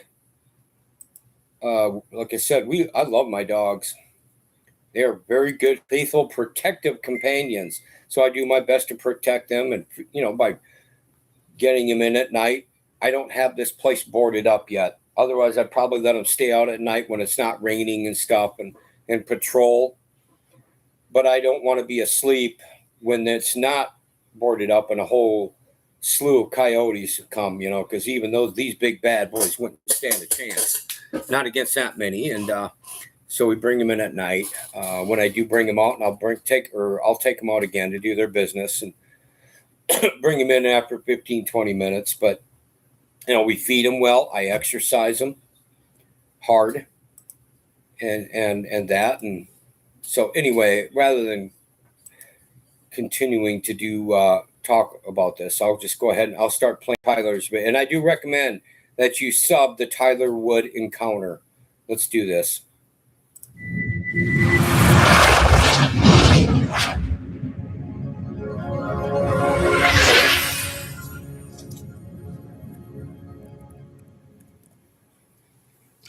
Like I said, I love my dogs. They are very good, faithful, protective companions. So I do my best to protect them, and by getting him in at night. I don't have this place boarded up yet. Otherwise, I'd probably let him stay out at night when it's not raining and stuff and patrol. But I don't want to be asleep when it's not boarded up and a whole slew of coyotes come, because even these big bad boys wouldn't stand a chance. Not against that many. And so we bring them in at night. When I do bring them out, and I'll take them out again to do their business and bring them in after 15, 20 minutes. But, we feed them well. I exercise them hard and that. And so anyway, rather than continuing to do talk about this, I'll just go ahead and I'll start playing Tyler's. And I do recommend that you sub the Tyler Wood Encounter. Let's do this.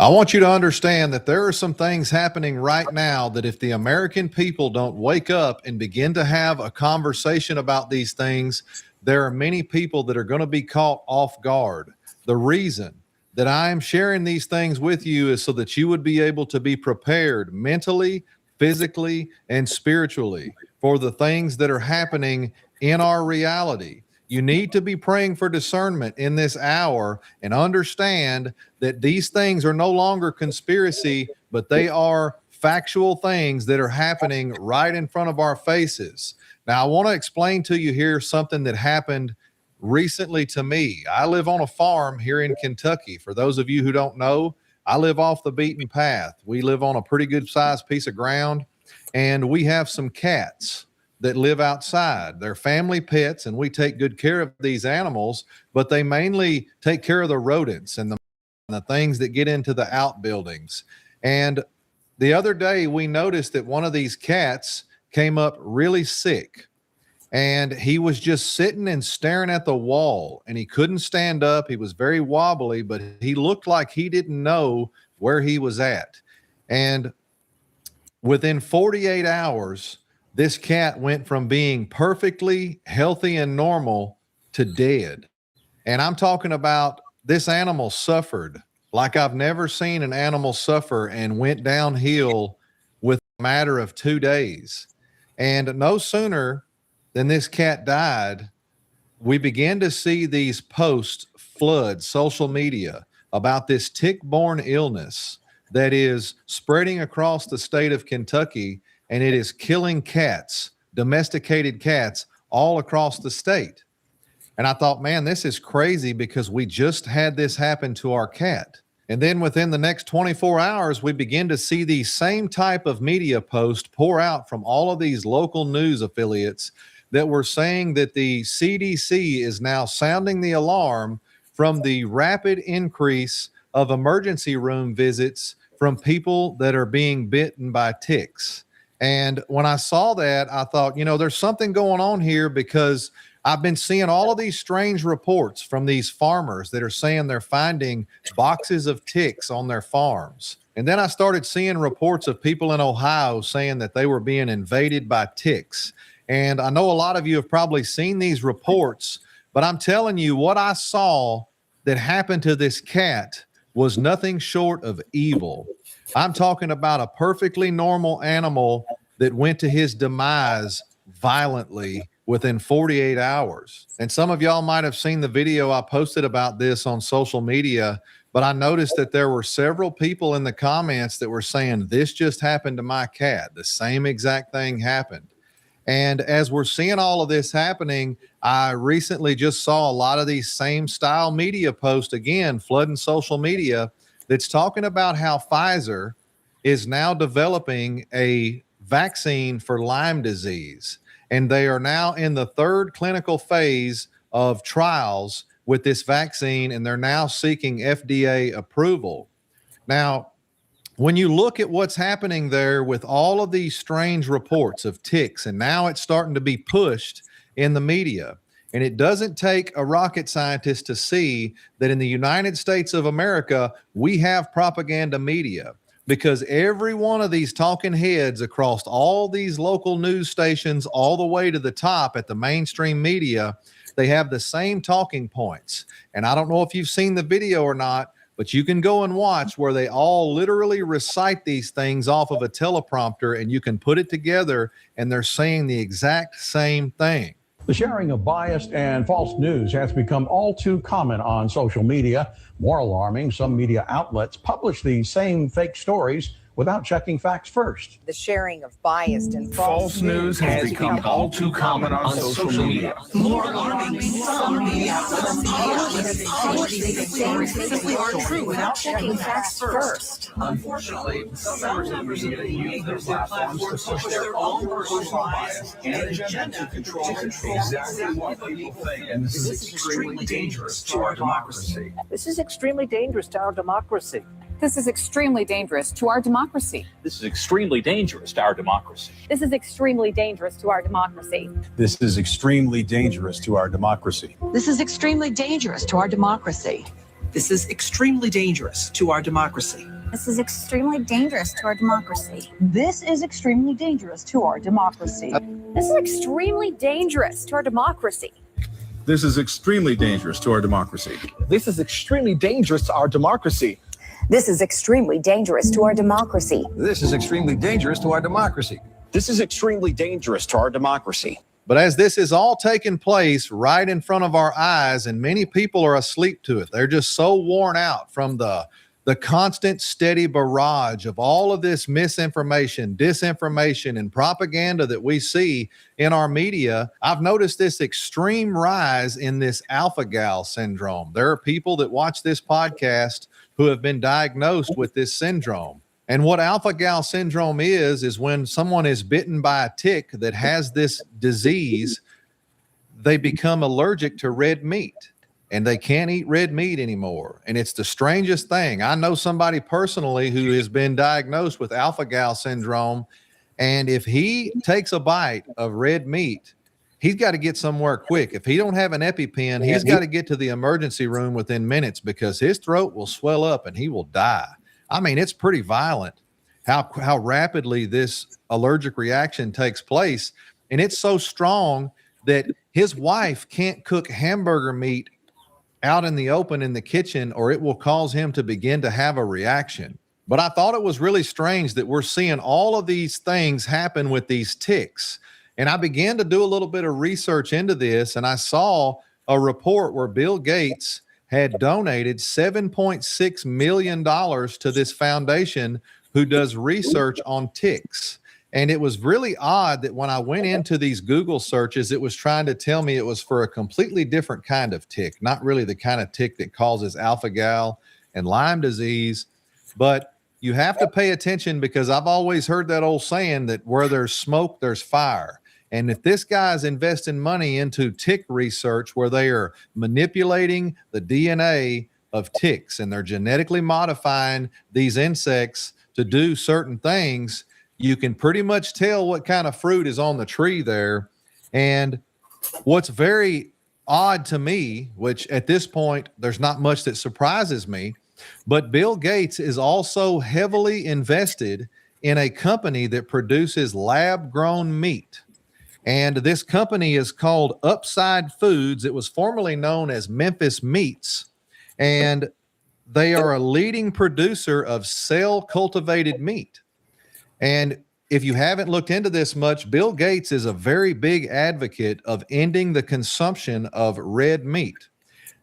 I want you to understand that there are some things happening right now that if the American people don't wake up and begin to have a conversation about these things, there are many people that are going to be caught off guard. The reason that I am sharing these things with you is so that you would be able to be prepared mentally, physically, and spiritually for the things that are happening in our reality. You need to be praying for discernment in this hour and understand that these things are no longer conspiracy, but they are factual things that are happening right in front of our faces. Now, I want to explain to you here something that happened recently to me. I live on a farm here in Kentucky. For those of you who don't know, I live off the beaten path. We live on a pretty good sized piece of ground, and we have some cats that live outside. They're family pets, and we take good care of these animals, but they mainly take care of the rodents and the things that get into the outbuildings. And the other day, we noticed that one of these cats came up really sick, and he was just sitting and staring at the wall, and he couldn't stand up. He was very wobbly, but he looked like he didn't know where he was at. And within 48 hours, this cat went from being perfectly healthy and normal to dead. And I'm talking about this animal suffered like I've never seen an animal suffer, and went downhill with a matter of 2 days. And no sooner than this cat died, we began to see these posts flood social media about this tick-borne illness that is spreading across the state of Kentucky, and it is killing cats, domesticated cats, all across the state. And I thought, man, this is crazy, because we just had this happen to our cat. And then within the next 24 hours, we begin to see the same type of media post pour out from all of these local news affiliates that were saying that the CDC is now sounding the alarm from the rapid increase of emergency room visits from people that are being bitten by ticks. And when I saw that, I thought, there's something going on here, because I've been seeing all of these strange reports from these farmers that are saying they're finding boxes of ticks on their farms. And then I started seeing reports of people in Ohio saying that they were being invaded by ticks. And I know a lot of you have probably seen these reports, but I'm telling you, what I saw that happened to this cat was nothing short of evil. I'm talking about a perfectly normal animal that went to his demise violently within 48 hours. And some of y'all might have seen the video I posted about this on social media, but I noticed that there were several people in the comments that were saying, this just happened to my cat. The same exact thing happened. And as we're seeing all of this happening, I recently just saw a lot of these same style media posts again, flooding social media, that's talking about how Pfizer is now developing a vaccine for Lyme disease. And they are now in the 3rd clinical phase of trials with this vaccine, and they're now seeking FDA approval. Now, when you look at what's happening there with all of these strange reports of ticks, and now it's starting to be pushed in the media, and it doesn't take a rocket scientist to see that in the United States of America, we have propaganda media. because every one of these talking heads across all these local news stations, all the way to the top at the mainstream media, they have the same talking points. And I don't know if you've seen the video or not, but you can go and watch where they all literally recite these things off of a teleprompter, and you can put it together and they're saying the exact same thing. The sharing of biased and false news has become all too common on social media. More alarming, some media outlets publish these same fake stories without checking facts first. The sharing of biased and false news has become all too common on social media. More alarming, some media outlets publish these stories simply aren't true without checking facts first. Unfortunately, some members of the media use their platforms to push their own personal bias and agenda to control exactly what people think. And this is extremely dangerous to our democracy. This is extremely dangerous to our democracy. This is extremely dangerous to our democracy. This is extremely dangerous to our democracy. This is extremely dangerous to our democracy. This is extremely dangerous to our democracy. This is extremely dangerous to our democracy. This is extremely dangerous to our democracy. This is extremely dangerous to our democracy. This is extremely dangerous to our democracy. This is extremely dangerous to our democracy. This is extremely dangerous to our democracy. This is extremely dangerous to our democracy. This is extremely dangerous to our democracy. This is extremely dangerous to our democracy. This is extremely dangerous to our democracy. But as this is all taking place right in front of our eyes, and many people are asleep to it, they're just so worn out from the constant steady barrage of all of this misinformation, disinformation, and propaganda that we see in our media. I've noticed this extreme rise in this alpha-gal syndrome. There are people that watch this podcast who have been diagnosed with this syndrome. And what alpha-gal syndrome is when someone is bitten by a tick that has this disease, they become allergic to red meat. And they can't eat red meat anymore. And it's the strangest thing. I know somebody personally who has been diagnosed with alpha-gal syndrome. And if he takes a bite of red meat, he's got to get somewhere quick. If he don't have an EpiPen, he's got to get to the emergency room within minutes, because his throat will swell up and he will die. I mean, it's pretty violent how rapidly this allergic reaction takes place. And it's so strong that his wife can't cook hamburger meat out in the open in the kitchen, or it will cause him to begin to have a reaction. But I thought it was really strange that we're seeing all of these things happen with these ticks. And I began to do a little bit of research into this, and I saw a report where Bill Gates had donated $7.6 million to this foundation who does research on ticks. And it was really odd that when I went into these Google searches, it was trying to tell me it was for a completely different kind of tick, not really the kind of tick that causes alpha-gal and Lyme disease. But you have to pay attention, because I've always heard that old saying that where there's smoke, there's fire. And if this guy's investing money into tick research where they are manipulating the DNA of ticks and they're genetically modifying these insects to do certain things, you can pretty much tell what kind of fruit is on the tree there. And what's very odd to me, which at this point, there's not much that surprises me, but Bill Gates is also heavily invested in a company that produces lab-grown meat. And this company is called Upside Foods. It was formerly known as Memphis Meats. And they are a leading producer of cell-cultivated meat. And if you haven't looked into this much, Bill Gates is a very big advocate of ending the consumption of red meat.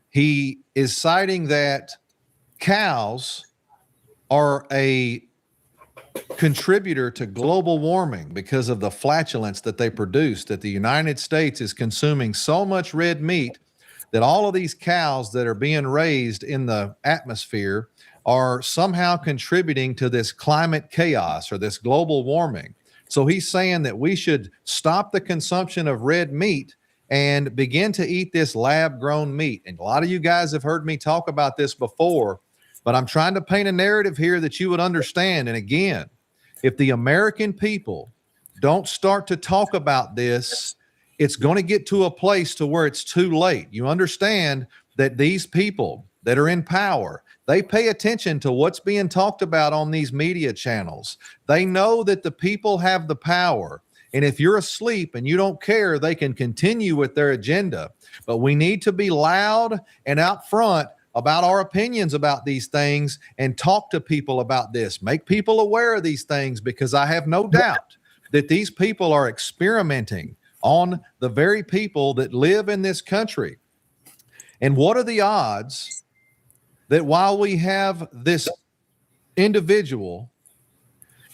He is citing that cows are a contributor to global warming because of the flatulence that they produce, that the United States is consuming so much red meat that all of these cows that are being raised in the atmosphere are somehow contributing to this climate chaos or this global warming. So he's saying that we should stop the consumption of red meat and begin to eat this lab-grown meat. And a lot of you guys have heard me talk about this before, but I'm trying to paint a narrative here that you would understand. And again, if the American people don't start to talk about this, it's going to get to a place to where it's too late. You understand that these people that are in power, They pay attention to what's being talked about on these media channels. They know that the people have the power. And if you're asleep and you don't care, they can continue with their agenda. But we need to be loud and out front about our opinions about these things and talk to people about this. Make people aware of these things, because I have no doubt that these people are experimenting on the very people that live in this country. And what are the odds that while we have this individual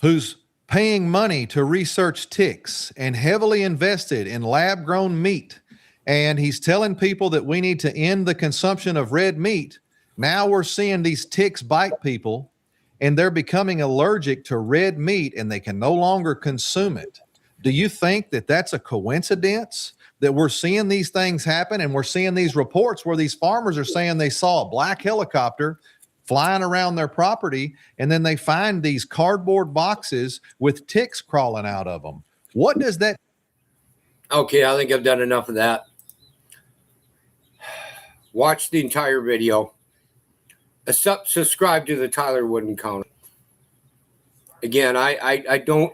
who's paying money to research ticks and heavily invested in lab-grown meat, and he's telling people that we need to end the consumption of red meat, now we're seeing these ticks bite people, and they're becoming allergic to red meat, and they can no longer consume it. Do you think that that's a coincidence that we're seeing these things happen? And we're seeing these reports where these farmers are saying they saw a black helicopter flying around their property, and then they find these cardboard boxes with ticks crawling out of them. What does that? Okay, I think I've done enough of that. Watch the entire video. Subscribe to the Tyler Wood Encounter. Again, I don't.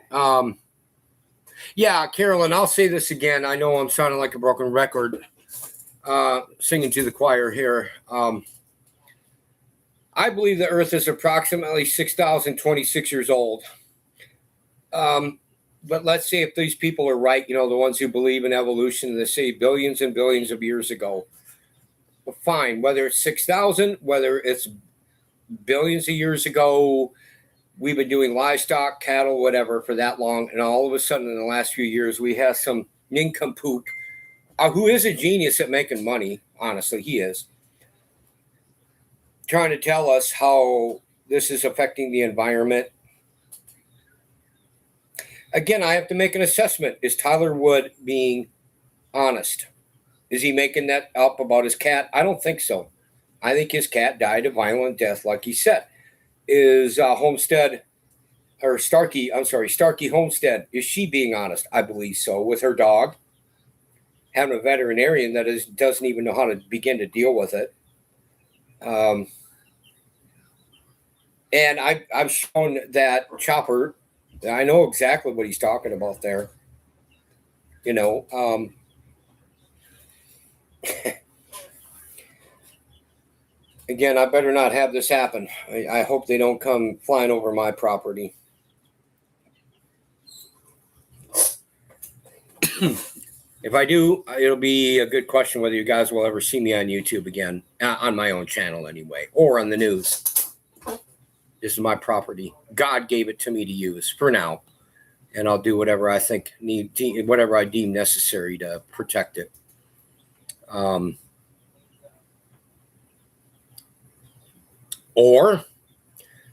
Yeah, Carolyn, I'll say this again. I know I'm sounding like a broken record, singing to the choir here. I believe the Earth is approximately 6,026 years old. But let's say if these people are right, the ones who believe in evolution, they say billions and billions of years ago. Well, fine, whether it's 6,000, whether it's billions of years ago, we've been doing livestock, cattle, whatever for that long. And all of a sudden in the last few years, we have some nincompoop who is a genius at making money. Honestly, he is. Trying to tell us how this is affecting the environment. Again, I have to make an assessment. Is Tyler Wood being honest? Is he making that up about his cat? I don't think so. I think his cat died a violent death, like he said. Is Starkey Homestead, is she being honest? I believe so. With her dog, having a veterinarian that doesn't even know how to begin to deal with it. And I've shown that Chopper, I know exactly what he's talking about there. Again, I better not have this happen. I hope they don't come flying over my property. If I do, it'll be a good question whether you guys will ever see me on YouTube again, on my own channel anyway, or on the news. This is my property. God gave it to me to use for now, and I'll do whatever I think whatever I deem necessary to protect it. Or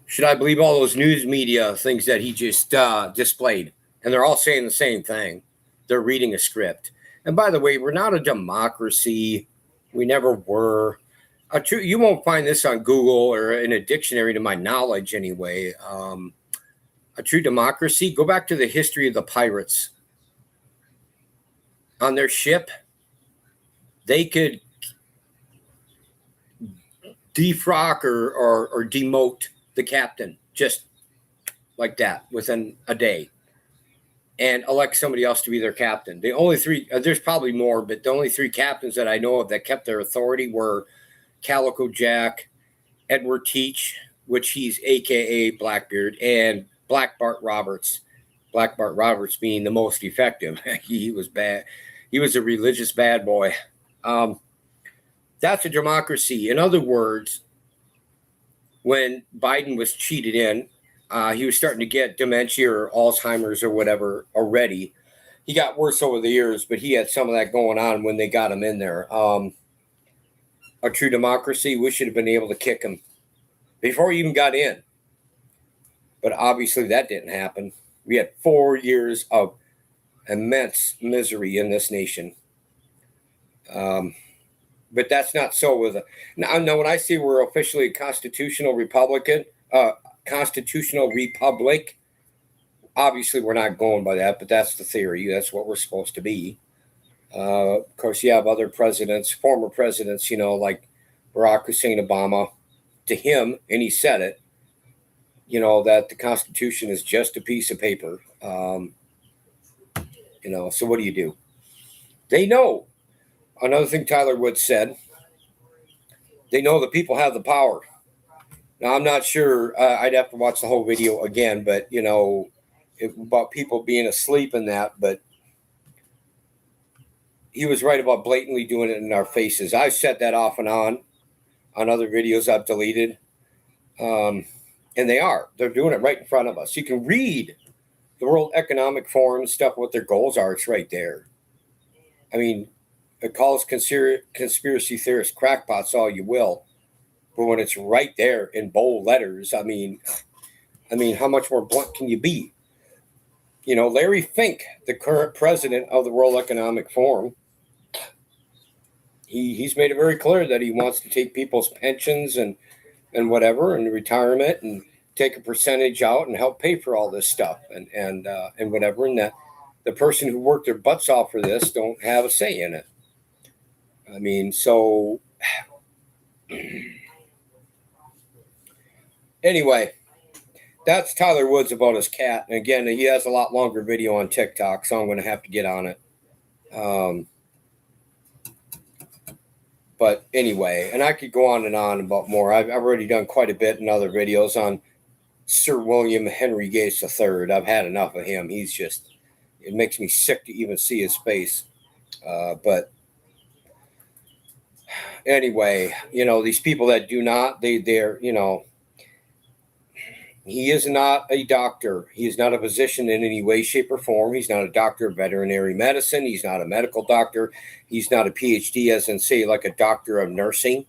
should I believe all those news media things that he just displayed? And they're all saying the same thing. They're reading a script. And by the way, we're not a democracy. We never were. You won't find this on Google or in a dictionary to my knowledge anyway. A true democracy, go back to the history of the pirates. On their ship, they could defrock or demote the captain just like that within a day and elect somebody else to be their captain. The only three, there's probably more, but the only three captains that I know of that kept their authority were Calico Jack, Edward Teach, which he's AKA Blackbeard, and Black Bart Roberts. Black Bart Roberts being the most effective. He was bad. He was a religious bad boy. That's a democracy. In other words, when Biden was cheated in, he was starting to get dementia or Alzheimer's or whatever already. He got worse over the years, but he had some of that going on when they got him in there. A true democracy, we should have been able to kick him before he even got in. But obviously that didn't happen. We had 4 years of immense misery in this nation. But that's not so with a now. When I say we're officially a constitutional republic, obviously we're not going by that, but that's the theory. That's what we're supposed to be. Of course, you have other presidents, former presidents, like Barack Hussein Obama, to him, and he said it, you know, that the Constitution is just a piece of paper. You know, so what do? They know. Another thing Tyler Woods said, they know the people have the power. Now, I'm not sure. I'd have to watch the whole video again, but, you know, about people being asleep in that. But he was right about blatantly doing it in our faces. I've set that off and on other videos I've deleted. And they're doing it right in front of us. You can read the World Economic Forum stuff, what their goals are. It's right there. I mean, it calls conspiracy theorists crackpots all you will, but when it's right there in bold letters, I mean, how much more blunt can you be? You know, Larry Fink, the current president of the World Economic Forum, he's made it very clear that he wants to take people's pensions and whatever and retirement and take a percentage out and help pay for all this stuff and whatever, and that the person who worked their butts off for this don't have a say in it. I mean, so anyway, that's Tyler Woods about his cat. And again, he has a lot longer video on TikTok, so I'm going to have to get on it. But anyway, and I could go on and on about more. I've already done quite a bit in other videos on Sir William Henry Gates III. I've had enough of him. He's just, it makes me sick to even see his face. But anyway, you know, these people that do not, they're, you know, he is not a doctor. He is not a physician in any way, shape, or form. He's not a doctor of veterinary medicine. He's not a medical doctor. He's not a PhD, as in, say, like a doctor of nursing.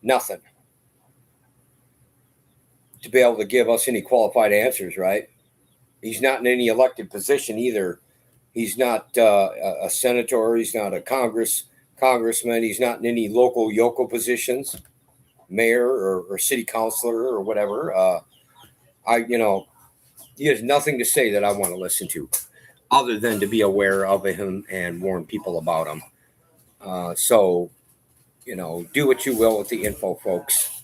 Nothing. To be able to give us any qualified answers, right? He's not in any elected position either. He's not a senator. He's not a congressman. He's not in any local yokel positions, mayor or city councilor or whatever. You know, he has nothing to say that I want to listen to other than to be aware of him and warn people about him. So, you know, do what you will with the info, folks.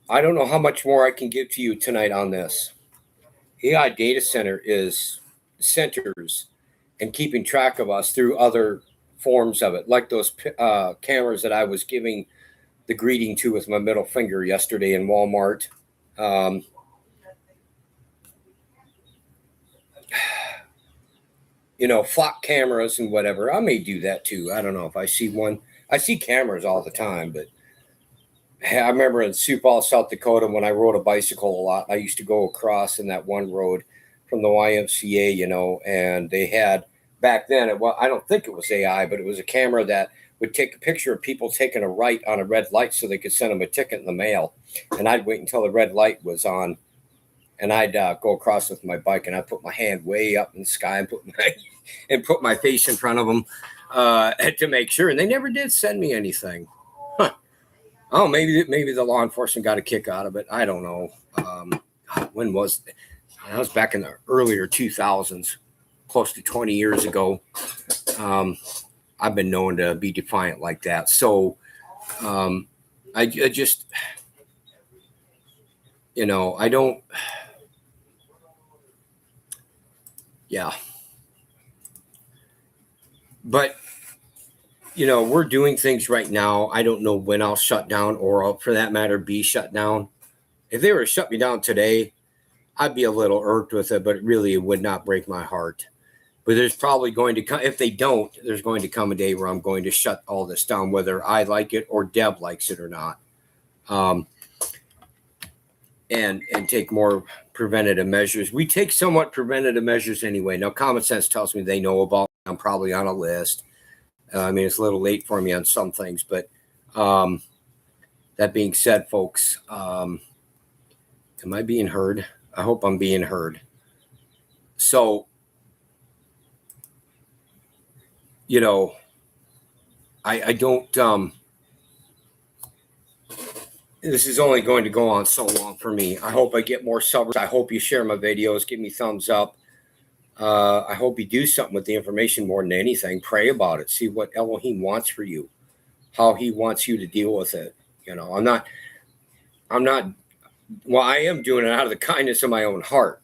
I don't know how much more I can give to you tonight on this. AI Data Center is centers and keeping track of us through other forms of it, like those cameras that I was giving the greeting to with my middle finger yesterday in Walmart. You know, flock cameras and whatever. I may do that too. I don't know if I see one. I see cameras all the time, but I remember in Sioux Falls, South Dakota, when I rode a bicycle a lot, I used to go across in that one road from the YMCA, you know, and they had back then, I don't think it was AI, but it was a camera that would take a picture of people taking a right on a red light so they could send them a ticket in the mail. And I'd wait until the red light was on, and I'd go across with my bike, and I'd put my hand way up in the sky and put my face in front of them to make sure. And they never did send me anything. Huh. Oh, maybe the law enforcement got a kick out of it. I don't know. When was it? That was back in the earlier 2000s, close to 20 years ago. I've been known to be defiant like that. So I just, you know, I don't, yeah. But, you know, we're doing things right now. I don't know when I'll shut down or, for that matter, be shut down. If they were to shut me down today, I'd be a little irked with it, but really it would not break my heart. But there's probably going to come, if they don't, there's going to come a day where I'm going to shut all this down, whether I like it or Deb likes it or not. And take more preventative measures. We take somewhat preventative measures anyway. Now, common sense tells me they know about it. I'm probably on a list. I mean, it's a little late for me on some things, but that being said, folks, am I being heard? I hope I'm being heard. So, you know, I don't, this is only going to go on so long for me. I hope I get more subs. I hope you share my videos, give me thumbs up. I hope you do something with the information more than anything. Pray about it. See what Elohim wants for you, how he wants you to deal with it. You know, I'm not, Well, I am doing it out of the kindness of my own heart,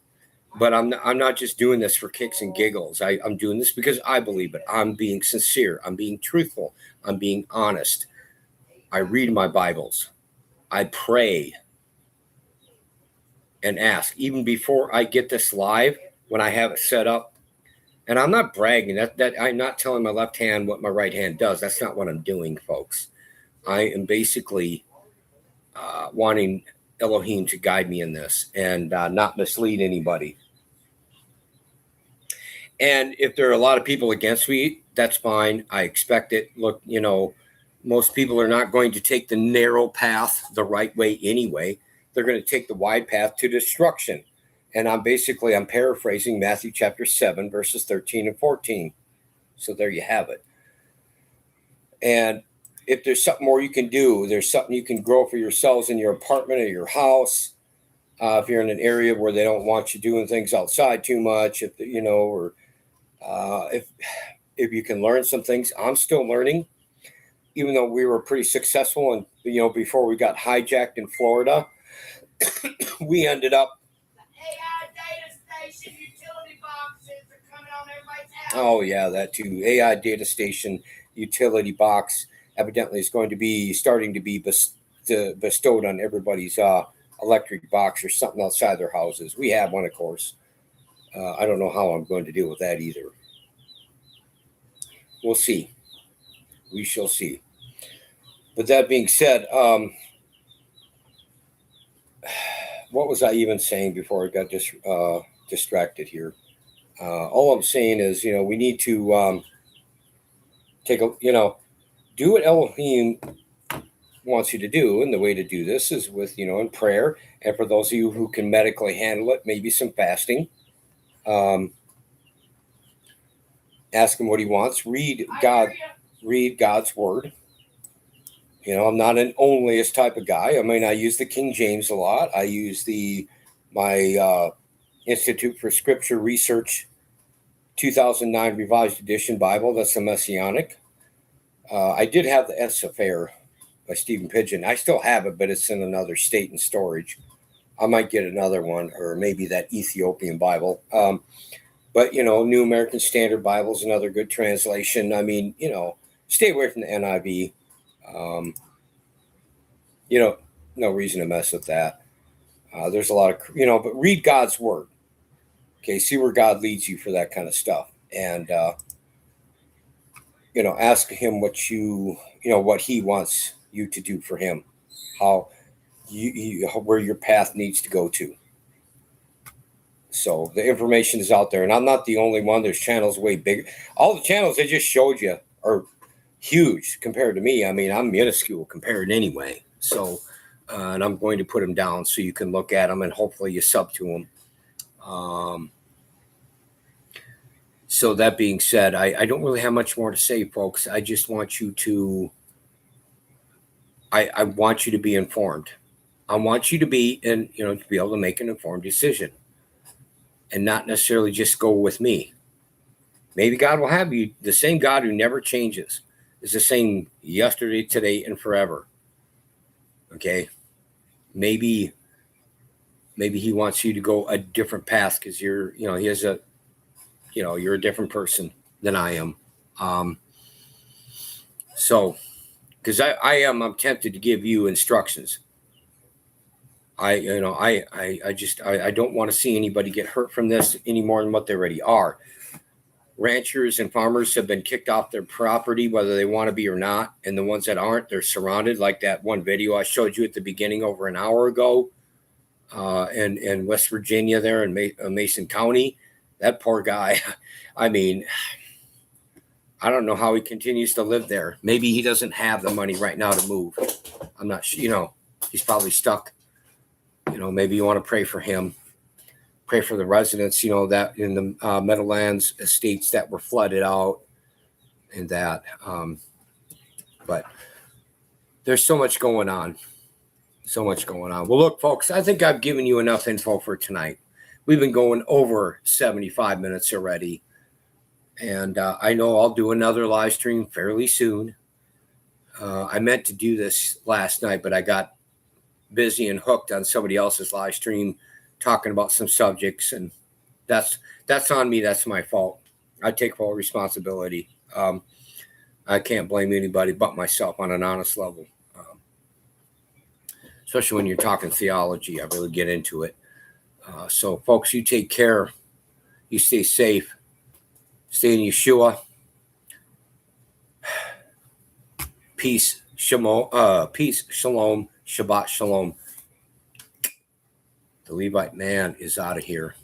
but I'm not just doing this for kicks and giggles. I'm doing this because I believe it. I'm being sincere. I'm being truthful. I'm being honest. I read my Bibles. I pray and ask even before I get this live when I have it set up. And I'm not bragging that I'm not telling my left hand what my right hand does. That's not what I'm doing, folks. I am basically wanting Elohim to guide me in this and not mislead anybody. And if there are a lot of people against me, that's fine. I expect it. Look, most people are not going to take the narrow path the right way anyway. They're going to take the wide path to destruction. And I'm paraphrasing Matthew chapter 7, verses 13 and 14. So there you have it. And if there's something more you can do, there's something you can grow for yourselves in your apartment or your house. If you're in an area where they don't want you doing things outside too much, if you can learn some things. I'm still learning, even though we were pretty successful. And, before we got hijacked in Florida, we ended up. AI data station utility boxes are coming on everybody's house. Oh, yeah, that too. AI data station utility box evidently is going to be starting to be bestowed on everybody's electric box or something outside their houses. We have one, of course. I don't know how I'm going to deal with that either. We'll see. We shall see. But that being said, what was I even saying before I got distracted here? All I'm saying is, we need to do what Elohim wants you to do. And the way to do this is with, in prayer. And for those of you who can medically handle it, maybe some fasting. Ask him what he wants. Read God's word. I'm not an onlyist type of guy. I mean, I use the King James a lot. I use my Institute for Scripture Research 2009 Revised Edition Bible. That's the Messianic. I did have the Sefer by Stephen Pidgeon. I still have it, but it's in another state in storage. I might get another one, or maybe that Ethiopian Bible. But, New American Standard Bible is another good translation. I mean, stay away from the NIV. No reason to mess with that. There's a lot of, but read God's word. Okay, see where God leads you for that kind of stuff. And, ask him what what he wants you to do for him, how where your path needs to go to. So the information is out there, and I'm not the only one. There's channels way bigger. All the channels I just showed you are huge compared to me. I mean, I'm minuscule compared anyway. So, and I'm going to put them down so you can look at them and hopefully you sub to them. So that being said, I don't really have much more to say, folks. I just want you to, I want you to be informed. I want you to be to be able to make an informed decision and not necessarily just go with me. Maybe God will have you, the same God who never changes is the same yesterday, today, and forever. Okay. Maybe he wants you to go a different path because you're a different person than I am. So, because I'm tempted to give you instructions. I don't want to see anybody get hurt from this any more than what they already are. Ranchers and farmers have been kicked off their property, whether they want to be or not. And the ones that aren't, they're surrounded, like that one video I showed you at the beginning over an hour ago in West Virginia there in Mason County. That poor guy. I mean, I don't know how he continues to live there. Maybe he doesn't have the money right now to move. I'm not sure. He's probably stuck. Maybe you want to pray for him. Pray for the residents, that in the Meadowlands estates that were flooded out and that. But there's so much going on. So much going on. Well, look, folks, I think I've given you enough info for tonight. We've been going over 75 minutes already. And I know I'll do another live stream fairly soon. I meant to do this last night, but I got busy and hooked on somebody else's live stream talking about some subjects, and that's on me. That's my fault. I take full responsibility. I can't blame anybody but myself on an honest level. Especially when you're talking theology, I really get into it. So, folks, you take care. You stay safe. Stay in Yeshua. Peace, shalom, Shabbat shalom. The Levite man is out of here.